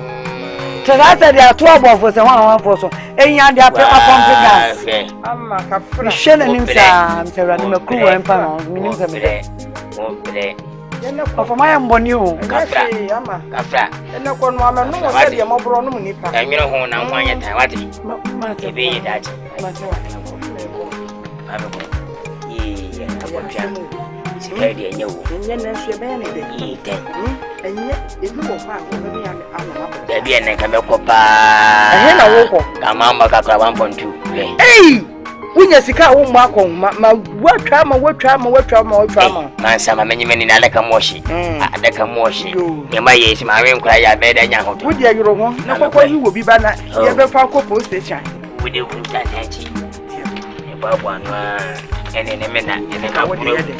ase de ato abofo se wan fo so enya de apem confidence
amma ka fra
shene nim sa mtera ni makru wa mpa no minim sa me
mo bre
wofa ma yamboni o
kafra
amma
kafra
ene ko no ama no se de mo bro no mu nipa
enwere ho na ho anya tan wate
ma te
ebe ye daji
ma te
ame ko ye akotwa sika de enye wo
enye na hwe be ne de
ite
enye ebi wo fa ko be ya ama
da bi ene ka me ko pa
ehe na wo ko
ka mama ka kra 1.2 le
wunya sika wo mu akon ma watwa ma
man sama menyimeni na alaka moshi adaka moshi nyama ye si ma wen kra ya be da nya hoto
wudi ayiro ho na kokko yi wo bi ba na ye be fa ko post station
would you put that hatching? About 1 and in a minute, and then I would be ready.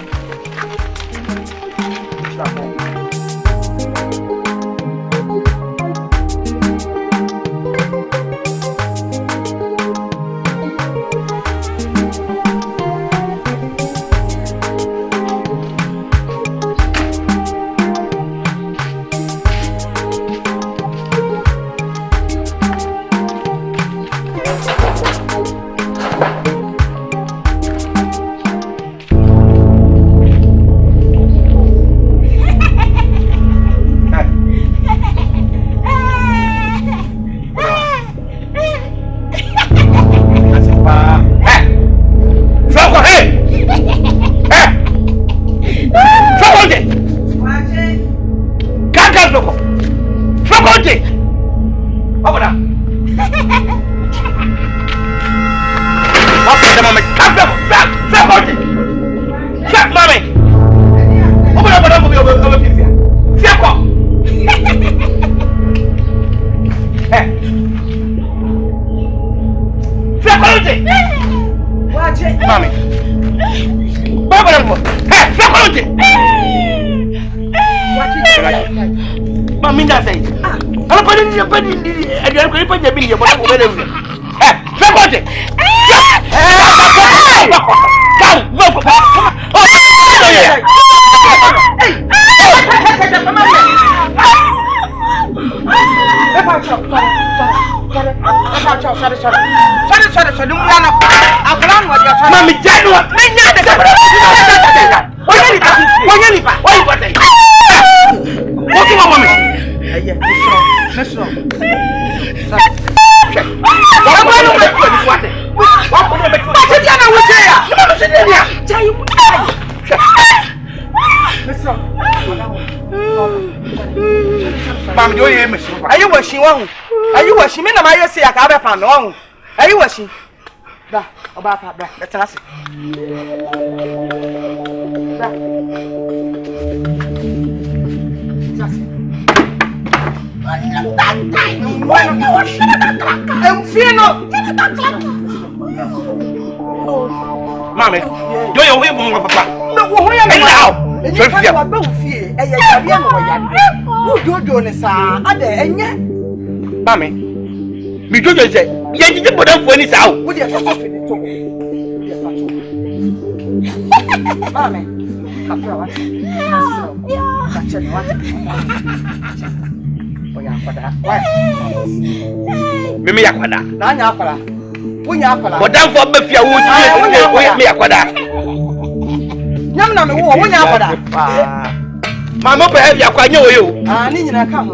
Are you washing me? I say I can't find long. Are you washing? About that. Let's ask. I'm feeling Mommy, do you wait for Papa? No, who am I now? You can't go fear. Mommy, me do you say? You didn't put up when it's out. Would you have to Mommy, Mimi Yakwada. Nanya Aquala. Punya Aquala. But don't for me, you would me Aquada. Yamna, Punya Aquada. Mamma, perhaps you. Ah, Nina, come.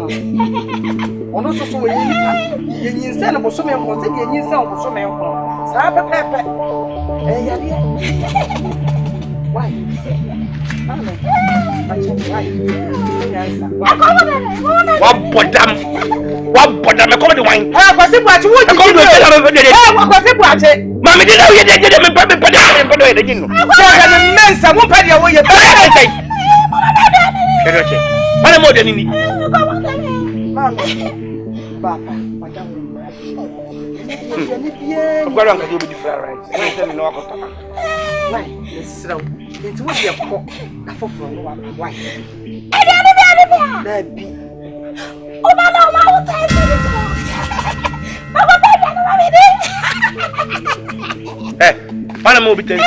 On also so you send a so many ones and you sell so many ones. Saba Pepe. Why? What put them? What put them? I call the wine. I was what you would go to the Mammy did you did them in the men, some won't pay away your what more than you need? Papa, Madame. I'm going to do different rights. I tell you no about why? It's so. It's what you have for why? That be. Oh, no, my hey, I'm moving to you. No,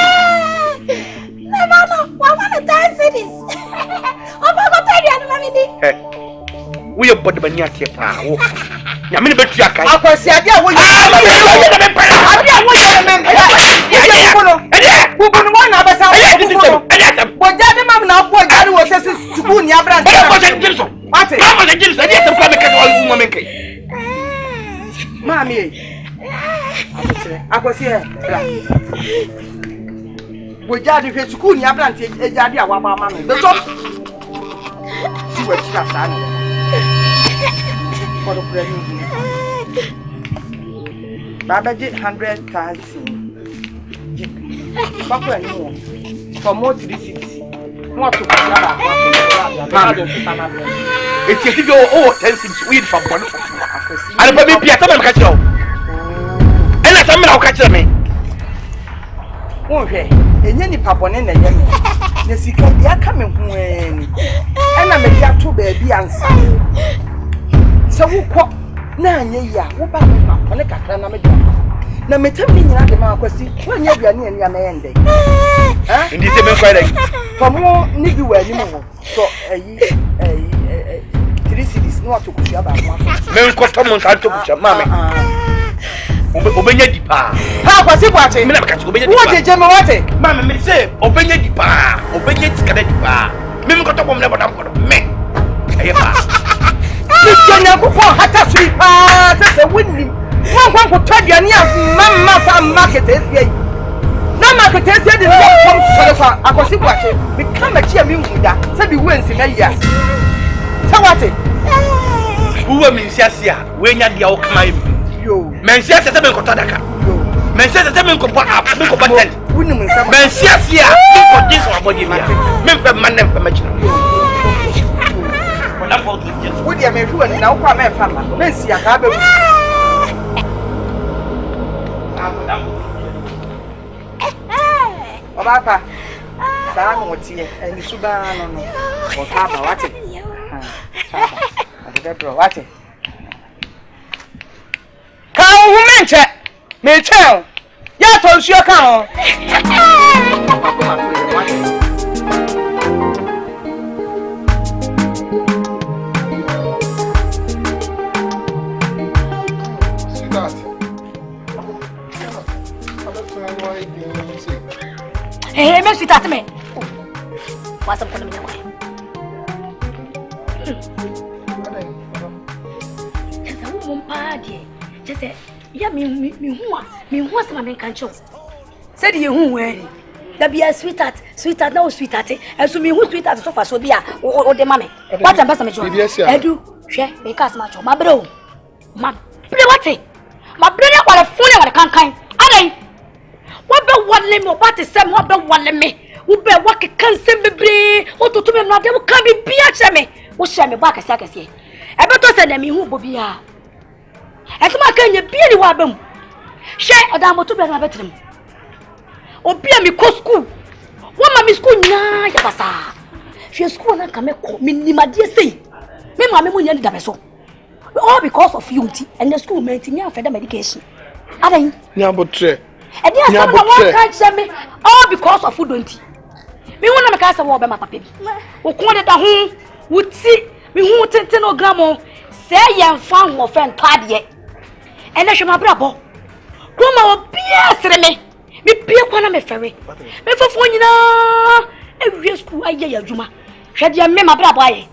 I want to dance in this. Oh, my God, hey. We are but the Banyaki power. Yamini Betraka. I can see idea what you are. Who can one of us out? What Jadam now, what Jadu was a spoon, Yabra. What is it? Mammy, I was here. Would Jadu his school, Yabra, a Jadia, one mamma. The top. You were just for the pregnant. Baba did 100,000. Papa no. For more to this city. What to it's if you go 10 weed from one. I don't be Piato and catch you. And
asɛm na woka kyerɛ me
wonhwɛ ɛnyɛ nipa bɔne na ɛyɛ me na sika bi aka me ho ani ɛna mede ato baabi ansa sɛ wokɔ na anyɛ yi a woba me ma ɔne kakra na mede na metam ne nyina de ma akwasi wonyɛ aduane ani ama yɛ ndɛ
ndi sɛ menkɔ dɛ
famo ne bi wɔ anim hɔ so ayi 3 cities no ato kusua ba mo
menkɔ tɔmo nsa to kusua ma me obenya di pa
ha kwasi bwate
me na meka obenya di
pa wote je me wote
ma me say obenya di pa obenya tikada di pa me menkɔ tɔmo na bodam kɔ me ɛyɛ pa
Jenya ko hata sui pa ta se wonni won ko twaduane a mamma fa market esia yi na market esia de kom sore fa akosi buache me kama chia me nhuda se bi wensi na ya se wate
buwa mi nsiase a we nya dia wo kama yi
yo
men nsiase se me nkɔtɔ daka yo men nsiase se me nkɔpɔ app me nkɔpɔ tent
wonni mun sama
men nsiase a me nkɔdi so abɔdi bia me mfa man na mfa ma kyina
wo dia me hwuwa ni na wo kwa me fa ma me nsi aka ba wu Obapa saa no tie ani suba no no o taba wate taba ade bro wate ka hu menche me chen ya to nsuo ka ho
Hey, me sweet at me. What's up with me? Just a woman party. Just say, yeah, me who was my can't show. Said you who were. There be a sweetheart, no sweetheart. And so me who sweetheart so far so be or the mammy. What's a person? I do share because my bro. My brother, what? My brother, what a fool, what a kind. What be one limb or what is some what be one limb? Who be what can send me brave or to me not devil can be beach me. What shall me back a second here? I better send me who will be here. As my can you be any wabum? Share a damn to be a bedroom. Or be a me co school. What mammy school na yabasa? She school and come me my dear say. Me mammy will end the so. All because of unity and the school maintain for the medication. I think.
Nyabotre.
And yes, someone can't say me all because of food don't me want to make a war by my papi. Who quoted the home would see me who take no gramo say young fan or fan party. And I shall my bravo. Grandma will be a me. Me be a one of my ferry. Me for phone you know every school I hear Juma. Shed your member bravo. And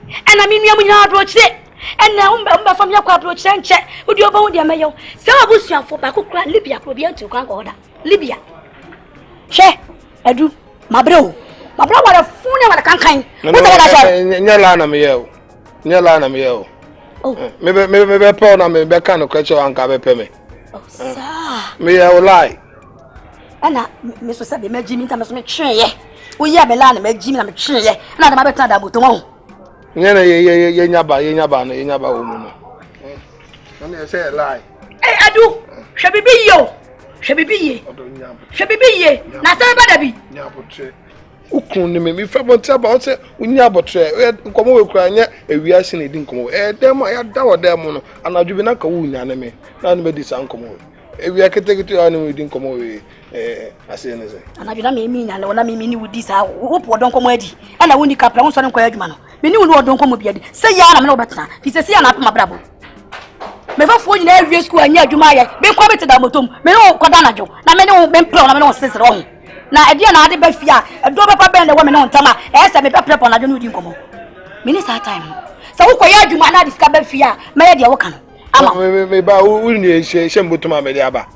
I mean, you are approach it. And now from your approach and check with your bone, dear mayo. So I was young for Baku Libya could be to Grand Order. Libya. She, I do. My bro. My brother, what a fool, what a kind.
Nyalana me. Nyalana me. Oh, maybe Paul, I may back on catch and Cabe Peme.
Oh, sir.
Me, I will lie.
And Mr. Sabi, my Jimmy Thomas McTree. We have a land, make Jimmy McTree. Not my better than Buton.
Ye nyaba woman. Don't say a lie.
Eh, I do. Shall be yo. Shall be ye. Not a baby.
Ukun me fa bon taba o se unya botre nkomo we kura nya ewiase na di nkomo dem ya da wo dem no anadwo bi na ka wo nya na me na no be di san nkomo ewia ketekete ya na we di nkomo we ase ne se
anadwo na me nya na me ni wudi sa wo po don nkomo adi ana wo ni kapra wo so ne nkoya adwuma no me ni wo no don nkomo bi adi se ya na me no betena fi se ya na apema brabo me fa fo nyina ewie school anya adwuma ye me ko beti da motom me no koda anadwo na me ne me mpro na me no sesere ho na ede na ade ba fia edo be pa ben de wo me no ntama e se me pepre pon adwo no di nkomo me ni sa time sa wo koya adwuma na discover ba fia me ye de wo kan ama
me ba wo ni ehye mbotoma me de aba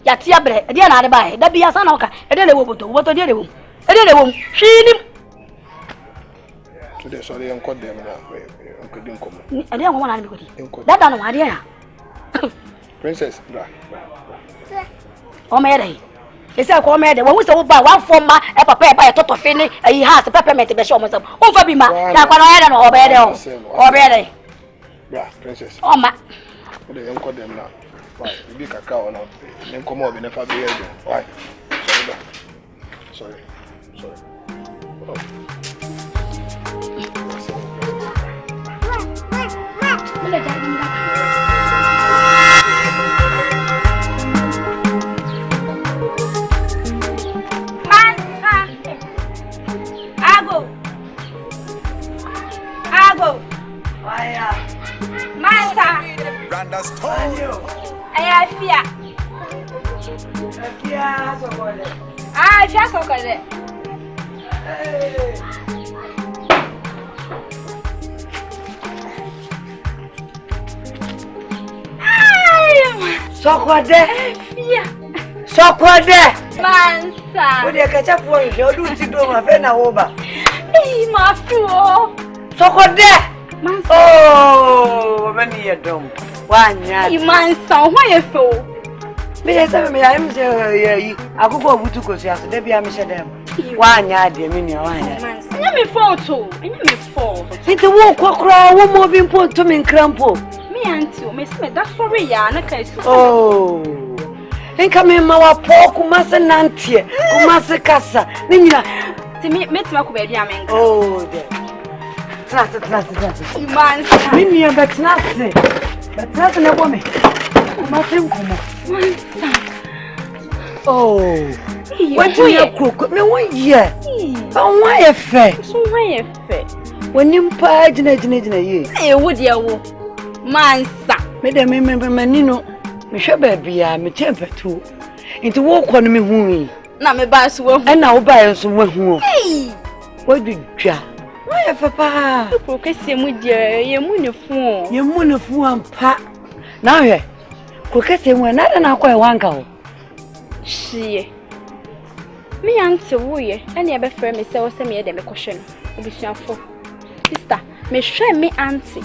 ya tia bre ede na ade ba e da bia sa na wo ka ede le wo boto de wo ede le wo hwini
to de so le enko dem na enko di nkomo
ede nkomo na me kodi dada no ade ya
princess bra
o me ede ese ko me de wo se wo ba wa forma e papa e ba e toto fini e house peppermint be show mo se o fa bi ma na kwa no ede no o be de o be de
bra princess
o ma
o de enko dem na Why? You be cacao or not? Then come up in a family. Why? Sorry. Oh.
Ago. Manta.
Randa's tone.
Ayafia. Afia sokole.
Sokode.
Afia.
Sokode.
Mansa.
Odi akacha fo yo du ti do ma fe na wo ba.
Ma fuo.
Sokode.
Mansa.
Oh, mani ya dom. Wanya.
Mansa, why you fo?
Me yesa me ya me say yi. Akoko obutu kosi aso de bia me hye dem. Wanya de me ni wanya.
Mansa. Nya me photo. Nya me photo.
Sinte wo kwakra wo mo bi mpo to me nkrampo.
Me auntie, me say that for ya na kai so.
Oh. Enka me ma wa po kuma se nantie, kuma se kasa. Ni nyina.
Ti me tima ko ba bia me nka.
Oh, de. Trust.
Mansa.
Me ni be trust. But trust na bo me. Kuma se nkomo.
Mansa.
Oh. What do you cook? Me won ye. Ba won ye fe.
So why you fe?
Woni mpa jina ye.
Eh wo de wo. Mansa.
Me de me no. Me hwe ba bia me temperature. Nti wo kɔ no me hu yi.
Na me ba so wo.
E na wo ba ye so wo hu o.
Hey.
Wo dudwa. Wo ye papa.
Ko kese mu de ye mu ne fu.
Ye mu ne fu ampa. Na hwe. Ko kese mu na na akɔ e wanka o.
Shie. Me ante wo ye. E na e be frɛ me sɛ wo sɛ me ye de me kɔhwɛ no. Obusuafo. Sister, me hwɛ me ante.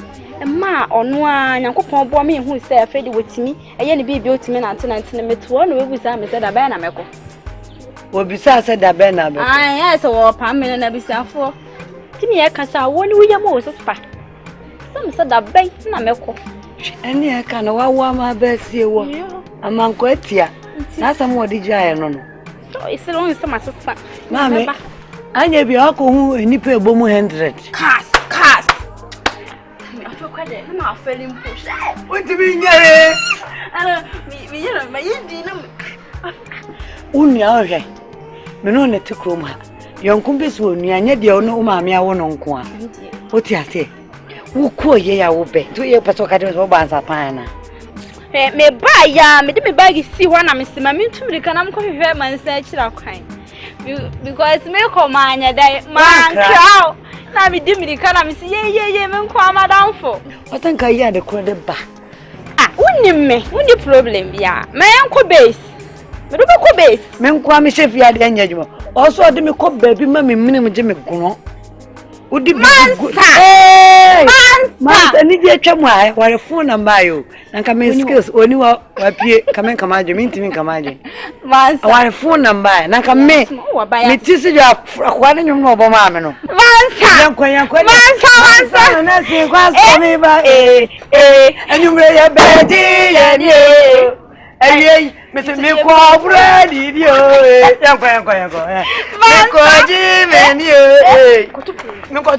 Ma ono a Nyankopɔn bo me hu sɛ afedi wotimi eye ne bibia otimi na nante meto no webusa me sɛ da bɛn na mekɔ
wo bisa sɛ da bɛn na bɛkɔ
ah yes wo pa me na bisafo timi ye kasa wo ne woyam wo sespa sɛ me sɛ da bɛn na mekɔ
ɛne ɛka na wawo ma bɛsie wo amanko atia na asɛm wo de gyae no no
so isi lo nsɛ masesa
mame anya bi akɔ hu enipa ebomu 100
kas I'm not feeling push.
What do you mean? Unya ohe. Me no ne tekroma. Yonkum besu onu anya de ono maame awo no nko a. Oti ase. Wo ko ye ya wo be. To ye peso ka de so ba ansa pan na.
Me ba ya, me de me bag si ho na me se ma me ntumri kana m ko hwehwe man sa akira kwan. Because me ko manya dai man kraw. Na me dimirika na me se ye me nko amadamfo.
Watanka yi ade kro de ba.
Ah, wonni problem bia. Me enko base. Me do be ko base.
Me nko am chef ya de anya djuma. Also de me ko ba bi ma me minim je me gono. Udi bi man ni je atwa mu ai ware phone number ayo. Na nka me skills oni wa pie kamen kamaje me ntimi kamaje. Man ware phone number na nka me tisi ja akwa ne nyum no obo ma me no. Yankwa. Mansa na se kwa so me ba anyumre ya beji ya ni Aye, Mr. Miko Brady, yankwa. Miko Jimmy, Miko,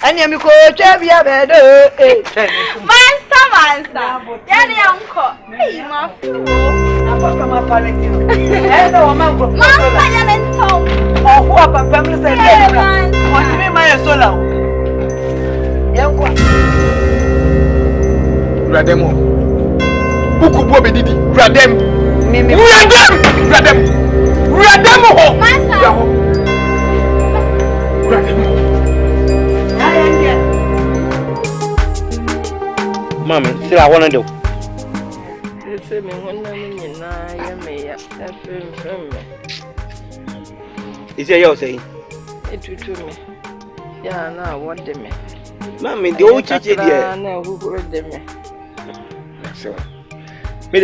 and Yamiko Chabia Bedo.
Mansa, Daddy Uncle. Hey, my fool.
I'm panic.
Mansa, Yamen
or who are family said, want to be my solo. Yankwa
Rademo. Buku bobe didi, radem. Radem ho.
Mama, still I wanna do. Is that you saying?
It to me. Yeah, now what the me.
Mammy, the old church here.
No, who heard them.
So. Me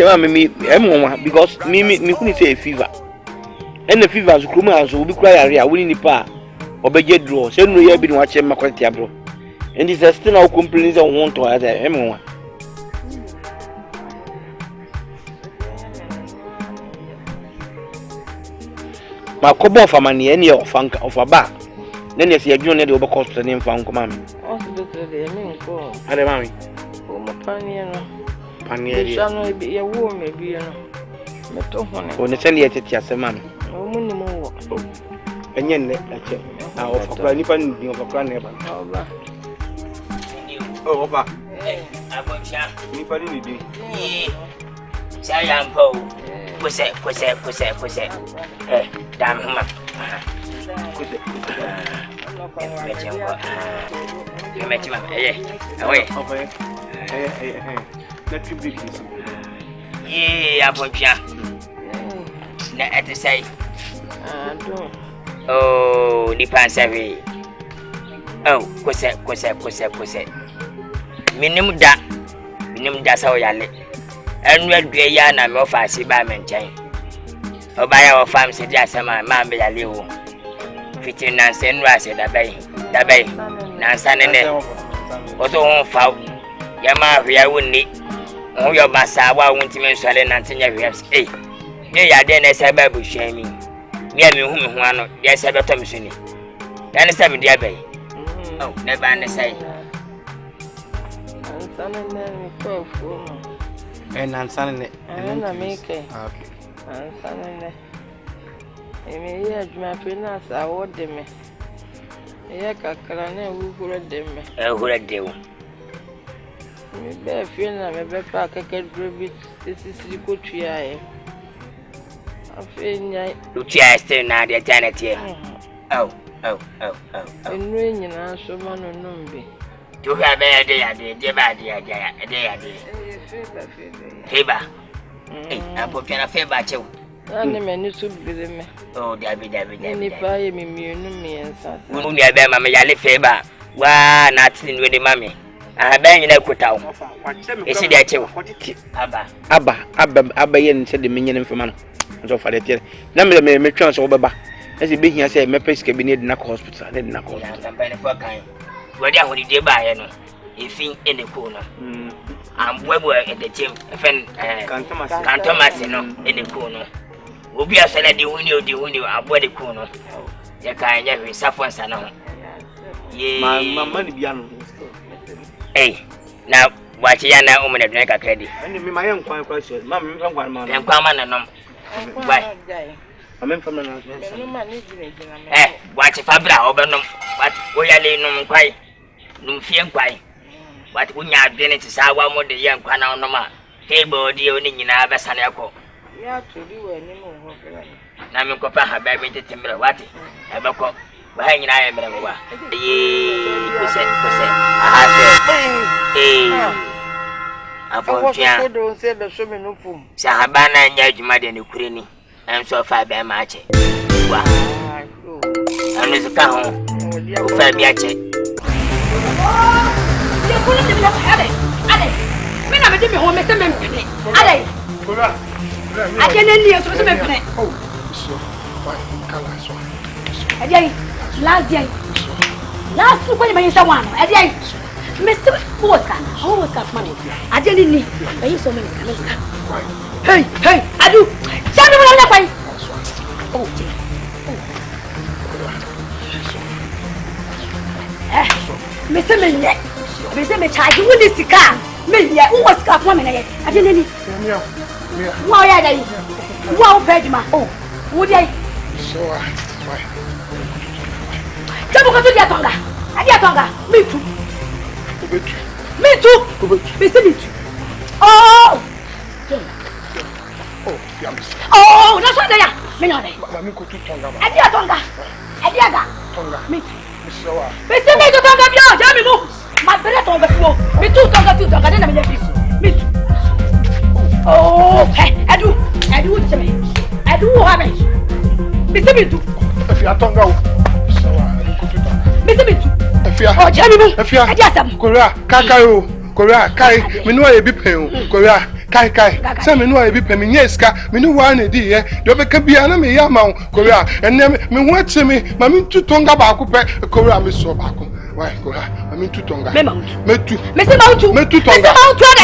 because me couldn't say a fever. And the fever is Kruma, so we cry area, winning the pa or be draw. So no, you have been watching my quality abroad. And this is still no complaints on one to other.
ma kobo fa mane ene ofanka ofaba na ne se adwon ne de obo cost ne mfa nkoma me
hospital de me nko
ade mami
o mo panie no
panie de
ya no ye wo me bi no me to hone
o ne sele yetete asema me
o mu ni mo wo
enye ne ache a ofakra nipa ni ofakra ne ba
oba
oh oba
abonsha
nipa ni di
saya ampo kuse dam huma
kuse
Mechima away
na tribute this
abonsha na at say
do
oh nipa sabi oh kuse minim da sawo yale enu adue ya na me ofa ase ba me nchen obaya wo fam se dia sama ma be yale wo fiti na se nu ase dabai na sane ne oto ho fa ya ma hwea woni ho yo basa wa wontime nswale na ntenya hwea ye ya de na se ba bu hwami me hu me ho ano ya se beto me suni ya ne se me dia bai oh ne ba ne sai
sane ne ko fu
nansane ne
na meke
okay
sane ne emi ya juma pe na sa wo de me ya kakra na wuhuro de me
hura de wo
me be fi na me be pa keke drobi sisi ko tua e afi nya
utia este na de tanete oh
enu enyina so ma no nombe
to ha be de ba de feba apopia feba chew
ani me ni su bire me
oh dabi
ni pa ye mi mienu mi ensa
mu ni ebe ma me yale feba wa na tin we de mame aba nyina kutawo esi de chew aba
ye nse de menye mfema no nso fa de tie na me twan so beba esi be hia se me pesika bi ne de na hospital ne de na hospital
campaign for kan wodi ahodi de ba ye no efin eneko no ambwebo de chem efen kantomas no eneko no obi asala de huni abwo de ko no ye kan nya hwe safo nsa no ye
mama ni bia no
na wachi ya na umene dune kakra di
ani me maye nkwan kwa so mama me nkwan ma no
nkwan ma na nom why
mama mfa na no
wachi fabra obenom wat oyale nom kwai num fie nkwai wat unya adwene ti sawa mo de ye nkwan na nom a table di oni nyina besane akọ
ya tuli we ni mo ho fera
na me ko pa ha ba bi tetembre wati ebekọ wa nyina ya mere wa kuse aha se apontia
do se do so me no pum
sahabana nya adwuma de ne kure ni enso fa ba ma ache wa anu zika ho o fa bi ache
ye kula de la ade me na me de me ho me se me mpene ade
kura
akene ni so se me mpene
oh so fine kala so
ade last day last week when you say one ade Mr. Boska, how was that money? I didn't need. Are you so many? Hey, Adu, tell me what I'm oh, Mr. Millet, Mr. Michai, you wouldn't see car. Millet, who was car woman? I didn't need. Why are they? Wow, Pedma. Oh, would I?
So, why?
Come on, to the Tonga. I get Tonga. Me too. Me too. Mr. Me too. Oh! Oh, that's what they are. Me know they.
Mami ko tu Tonga.
Adia Tonga.
Tonga.
Me too.
Misewa.
Mr. Me too Tonga bio. Jami mo. Ma bere Tonga bio. Me too Tonga. Then me let you. Me too. Oh, hey, Edu what you mean? Edu what I mean? Mr. Me too.
If you are Tonga. Misewa. Mami ko tu Tonga.
Mr. Me too.
Oh,
Jami mo.
Efia.
Adia sam.
Korea, kai. Me no e bi pen. Korea, kai. Say me no e bi pen. Me nyeska. Me no wa na di ye. De obeka bia na me ya ma Korea. Enne me ho ache me. Ma me tu Tonga ba ko pe. Korea me so ba ko. Why Korea? Ma me tu Tonga.
Me mount.
Me tu.
Me se mount.
Me tu Tonga.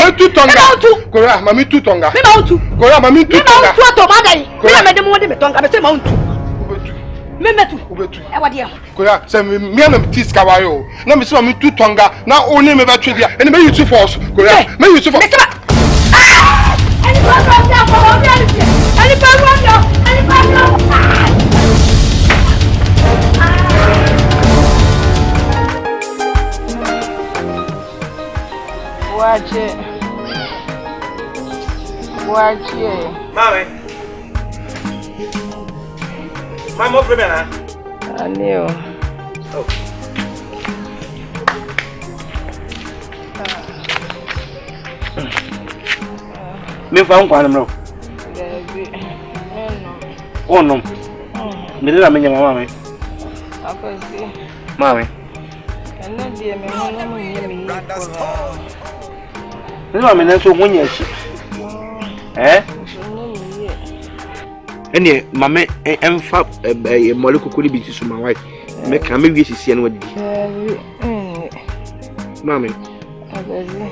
Me tu Tonga. Korea, ma me tu Tonga.
Me mount.
Korea, ma me tu Tonga.
Me mount to ma dai. Me na me de mo de me Tonga. Me se mount. Memetu.
Obetu.
E wade e.
Koya, say me am tis kawayo. Na me say me tu tonga. Na oni me ba twedi a. Ene me use force. Koya, me use force.
Ah! Ani problem ya for obi ali. Ani problem ya. Ani problem.
Waje.
Mami. Mami, mo freme na.
Anio.
Oh. Me fa nkwa no.
Debi.
Onom. Me dela me nyama mami.
Akwasi.
Mami.
Ene die me hono mu nye me
Randa's told.
Nima me nanso wonya chi. Ene mame emfa molekuku ni bi ti so ma wife. Me kan me wie sisi ene wadi. Mami.
Akwasi.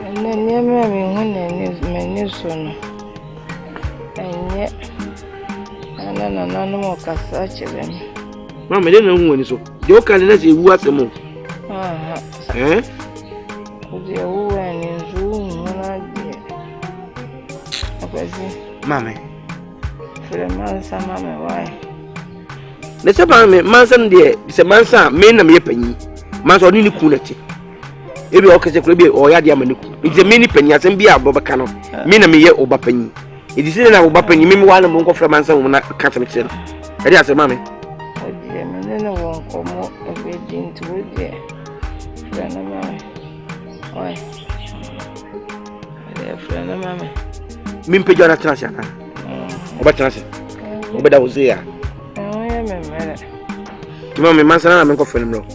Ene nye me hono ni so no. Enye. Na mo kasa chebe.
Mami de na hu ani so. Je o kan na se ewu asemo.
Oje wu ani nzu na de. Akwasi.
Mami.
Freman sama me why.
Ne se ba me mansan de se mansa me na me panyi. Mansa oni ni ku na ti. Ebi o kase kuro bi o ya de amaniku. Ije me ni panyi asem bi abo beka no. Me na me ye oba panyi. Edi se na oba panyi me wa na mo nko fremansa wo na ka se me kire. Edi ase mami.
Oje me ne won komo obedi ntu de. Frena mami. Oi. Ale frena mami.
Mi mpejo na transi aka. Oba transi. Oba da ozi ya.
Ya me mere.
Kima me mansa na me nko frena mro.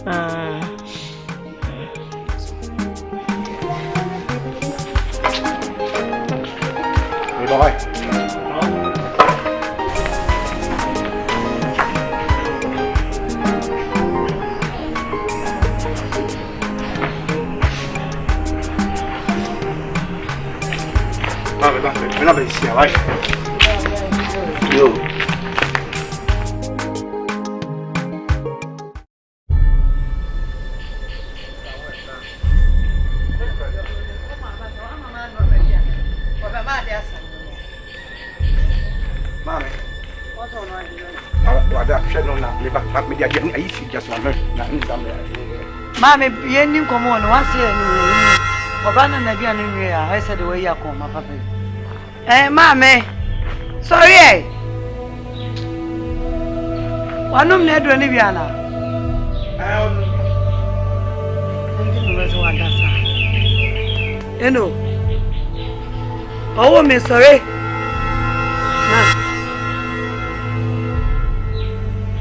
Bye. Una bellissima, vai. Yo. Mami. Wada, shedo na leba, me dia je ayi fi just na nzam ya.
Mami, yeni komo no wase ni. Obana na bia no nwe a, I said we ya koma papa. Mami. Sorry. Wanum na edro ni bia na. Ndi no so wanda sa. Eno. Oh, me sorry.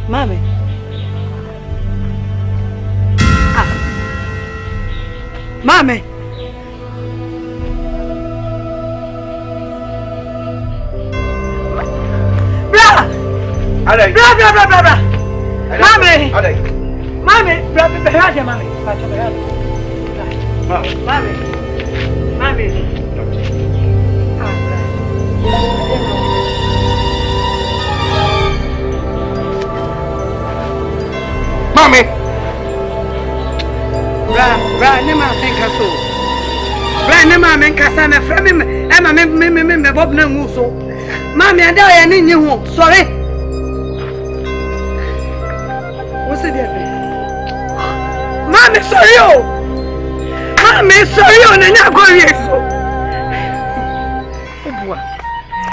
Mami. Mami. Bra.
Alai.
Bra. Mami.
Alai.
Mami, bra, mami. Mami.
Mami.
Bra, ne ma think so. Bra, ne ma men kasa na fra me e ma me bob na ngu so. Mami anda ya ni nyi hu. Sorry. What's it there? Mami, sorry o. Mami, sorry o na nya go yeso. Obua.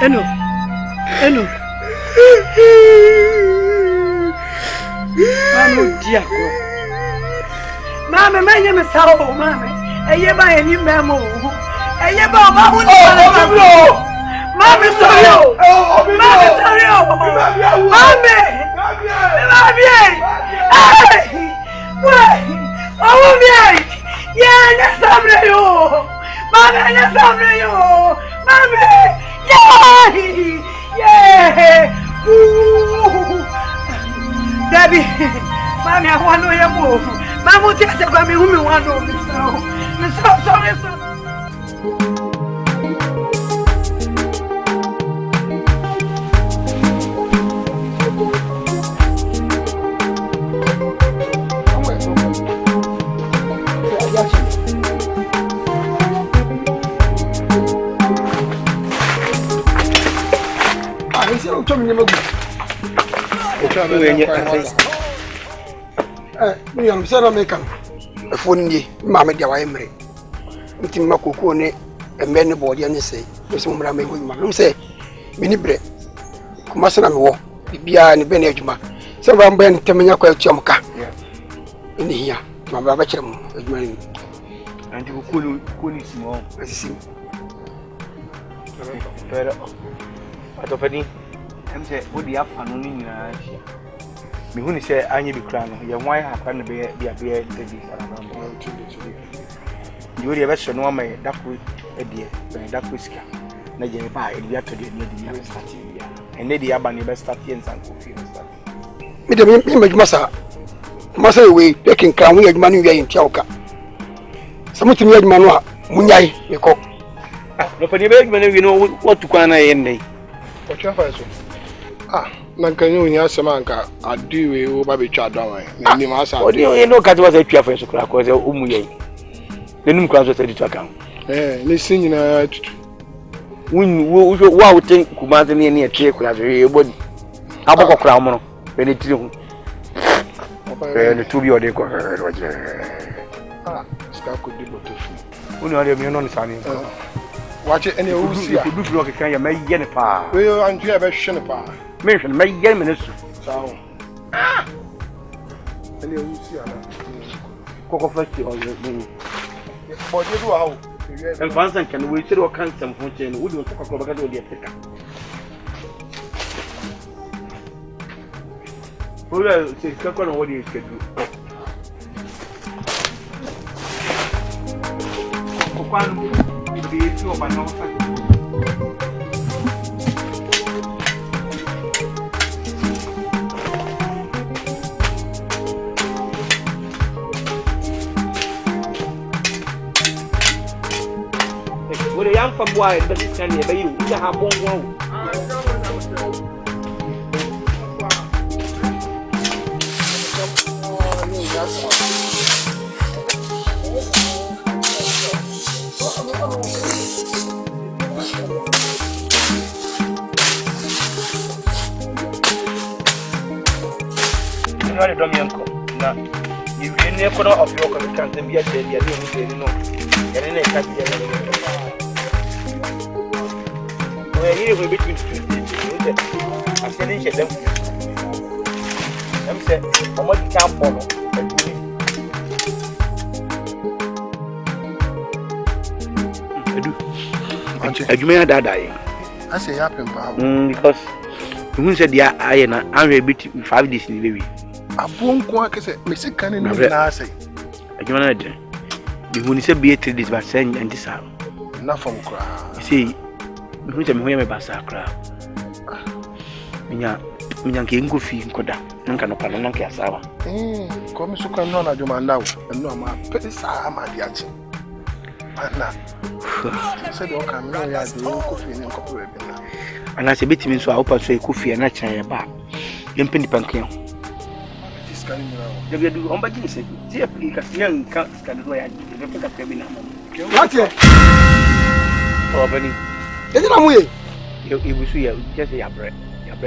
Eno. Mami dia ko. Mami, menye me sawo, mami. Eye ba eni memo. Eye ba ba hu ni bro. Mami, sorry o. Mami, sorry o. Mami. Mami. Wait. Oh, mami. Yeah, na sabre yo. Mami, na sabre yo. Mami. Yeah. Debbie. Mami, I want to hear more. Mama, just a baby who want to be so sorry.
to me magu. Me am say na make am. E phone ni ma me dia wa emre. Nti makoko ne embe ne body ne say. So mo mra me ho ma. No say me ni bre. Kuma se na me wo. Bibia ne be na adwuma. Se ba mba ne temenya kwa atuam ka. Ini hiya. Ma ba ba kire mo adwuma ni.
Anti ko ni simo.
Asisi.
Pero atofani emse odi afano ni nyina hia. Me hu ni se anye bi kra no ye hwan akwa ne be dia be dedi sarama. Ndi odi e be so no ma dako edie be dako sika. Na je ba e bia to de ne di ya start ya. Ene di aba ne be start yen san ko fi start.
Me de me majuma sa. Masa we pekin kra hu ya juma ni wi yin tiawka. Samutimi ya juma no a munyai me ko.
No fa ni be juma ne wi no wotu kwana yen nei.
O twa fa so. Na kanyo nya asema nka adiwe o ba be twa dawa na ni ma sa.
O di yen no ka ti wa sa twa fa so kra ko se o mu yen. Nenum kra so se di twa kan.
Ni sin nyina tutu.
Wo wo ten kuma se ne ne twe kra so e bodi. Aboko kra mo no be ne tiri hu. Ne tubi o de ko
ska ko di botofu.
Uni ade mi no ni sani.
Wache ene o usia.
Ko du flo ke kan ya mai ye ne pa.
We antu ya be hwe ne pa.
Me hwe mai ye me ne su.
Sawo. Ene o usia na.
Koko fasti o ni.
Bodi do hawo.
En fansan kan we sire o kan sam fun che ne wudi o koko ba ga do di etika. Ola se ka ko no wodi skedu. Ko kwanu bi ti o ba no fa. Ore yan fa boy da ti ne bayi u da ha bongo. No do mi enko na you ne ko of your kan tem bia de bia ni no yare ne ka bia na o yiri we between two I said in them I'm say how much can follow adwuma ya dada yi
I say happen pa
because you said dia aye na anwe bit 5 days ni bewi
abonko akese mesika ne na say
adwuma na de bi huni se be 3 days ba say anti sa
na fam kra
say bi huni se me hoye me ba sa kra minya nke ngofi nkoda nka no pano nka asawa
ko mi suka no na adwuma ndawo no ma pede sa ma di achi ana se do kan no ya de kofi ne kofi we bina
ana se betimi so a opa so e kofi na chan ya ba yempe ni pankan
diskani mura
de bi du on ba jini se ti e ka yan ka skani do ya de pe ka pe bi na mo
wati
o bani
e dina mu ye
yo ibusu ya just ya bre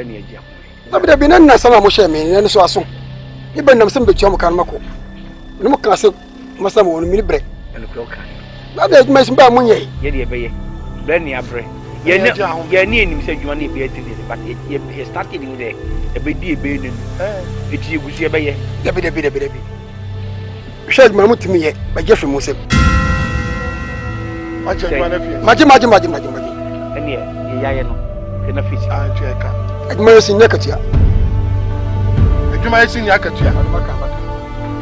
ni eja
na bi de bi na sana mo she me ne so aso ibe nam se mbetua mo kan mako ne mo kan se masama wonu mi bre
en ko kan
na be adwuma sim ba munye
ye de be ye bre ni abre ye ni enim se adwuma ni be etini but ye started in there e be di e be ni eti egusi e be ye
de bi hwe adwuma mo timi ye ba je hwe mo se maje adwuma na fi
eni ye ya ye no ke na fisi
eka adwuma yo sin yakatia adwuma yo sin yakatia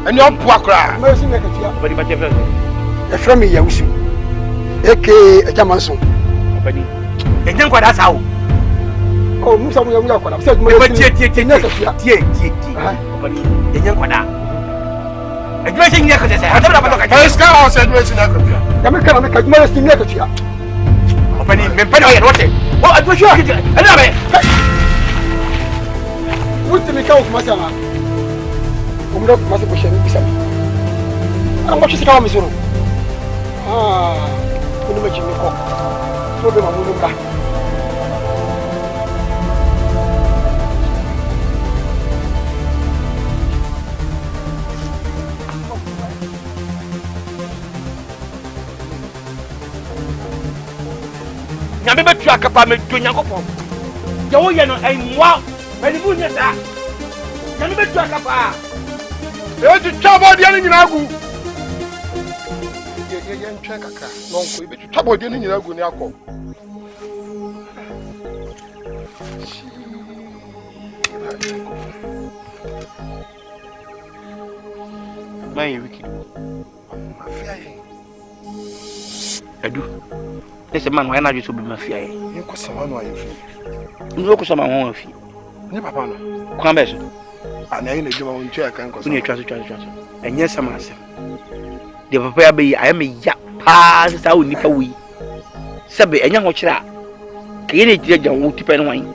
eni on po akra adwuma yo sin yakatia
bani ba je fe
e from ya usu eke ejamanso
bani enyen kwada sawo
oh musa mu ya kwada se adwuma yo sin yakatia
tie bani enyen kwada adwuma sin yakatia se adabra ba to ka
e ska ho se adwuma sin yakatia ya me kana me ka adwuma yo sin yakatia
bani me pa no ye rote o adwuma shi yakatia ana be
wuti mi ka o kuma sana umro kuma se ko shemi bisa ana mo shi ka mi suru kuni me chimi ko so be ma mu ba
nyame betu akapa me to nyankopon ye wo ye no enwa mani bu nya sa nyame betu akapa
e ju chabo dia ni nyina gu ye ntwe kaka no nko e betu chabo dia ni nyina gu ni akọ
mai wiki Edu. Ese man why na just be mafia e.
Yin ko sama no ayefi.
Nzo ko sama ho afi.
Ni papa no.
Kwa beso.
Ana yin ejuma won twa kan ko.
Ni twa so. Enye sama asem. De papa ya be aye me ya pa sa wo nipa wi. Sebe enya ho kira. Ke ne jira jan wo tipa no wan.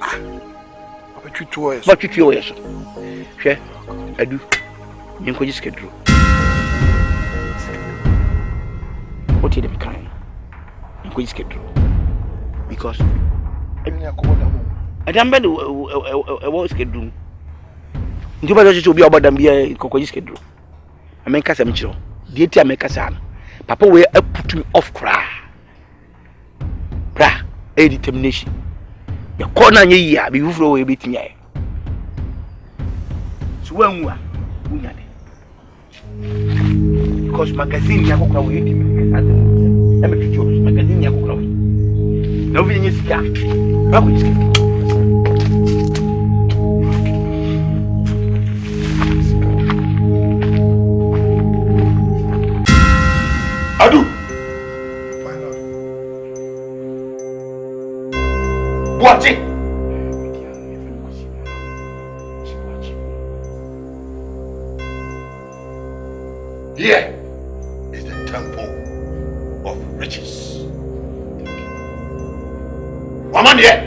Papa twitwo yeso.
Ba twitwo yeso. Hwe. Edu. Yin ko jiskedro. What did I I'm going to get through because I don't bend a was get room. You better just be about them be a cocoa schedule. I make us a mitchell. Deity I make us an. Papa will put me off cry. Bra, a determination. The corner ye be who throw a bit in ye. So when we are, because magazine ya kokra we edi me me picture magazine ya kokra we na obi nyi sika ba ko sika
Adu Boati Here is the temple of riches. Woman here.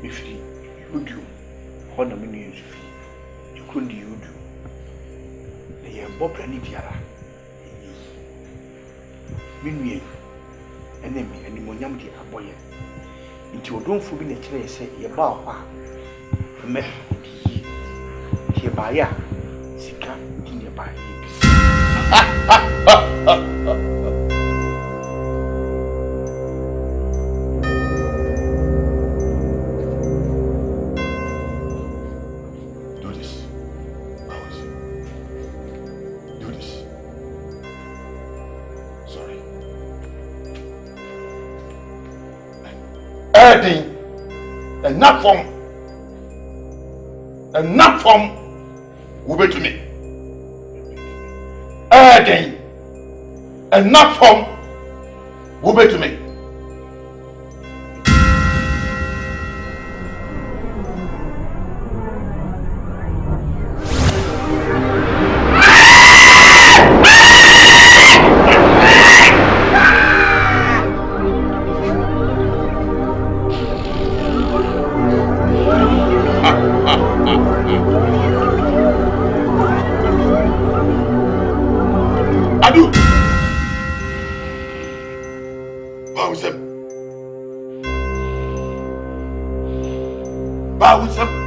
If you do, honor me, you couldn't do. The Bob Ranibiara. Meanwhile. Enemy and the monyam di aboye nti odonfo bi na kire se ye ba ho a me di ba ya sika di ne ba ye bi
do this sorry enough from will be to me. Enough from will be to me. Bawusem.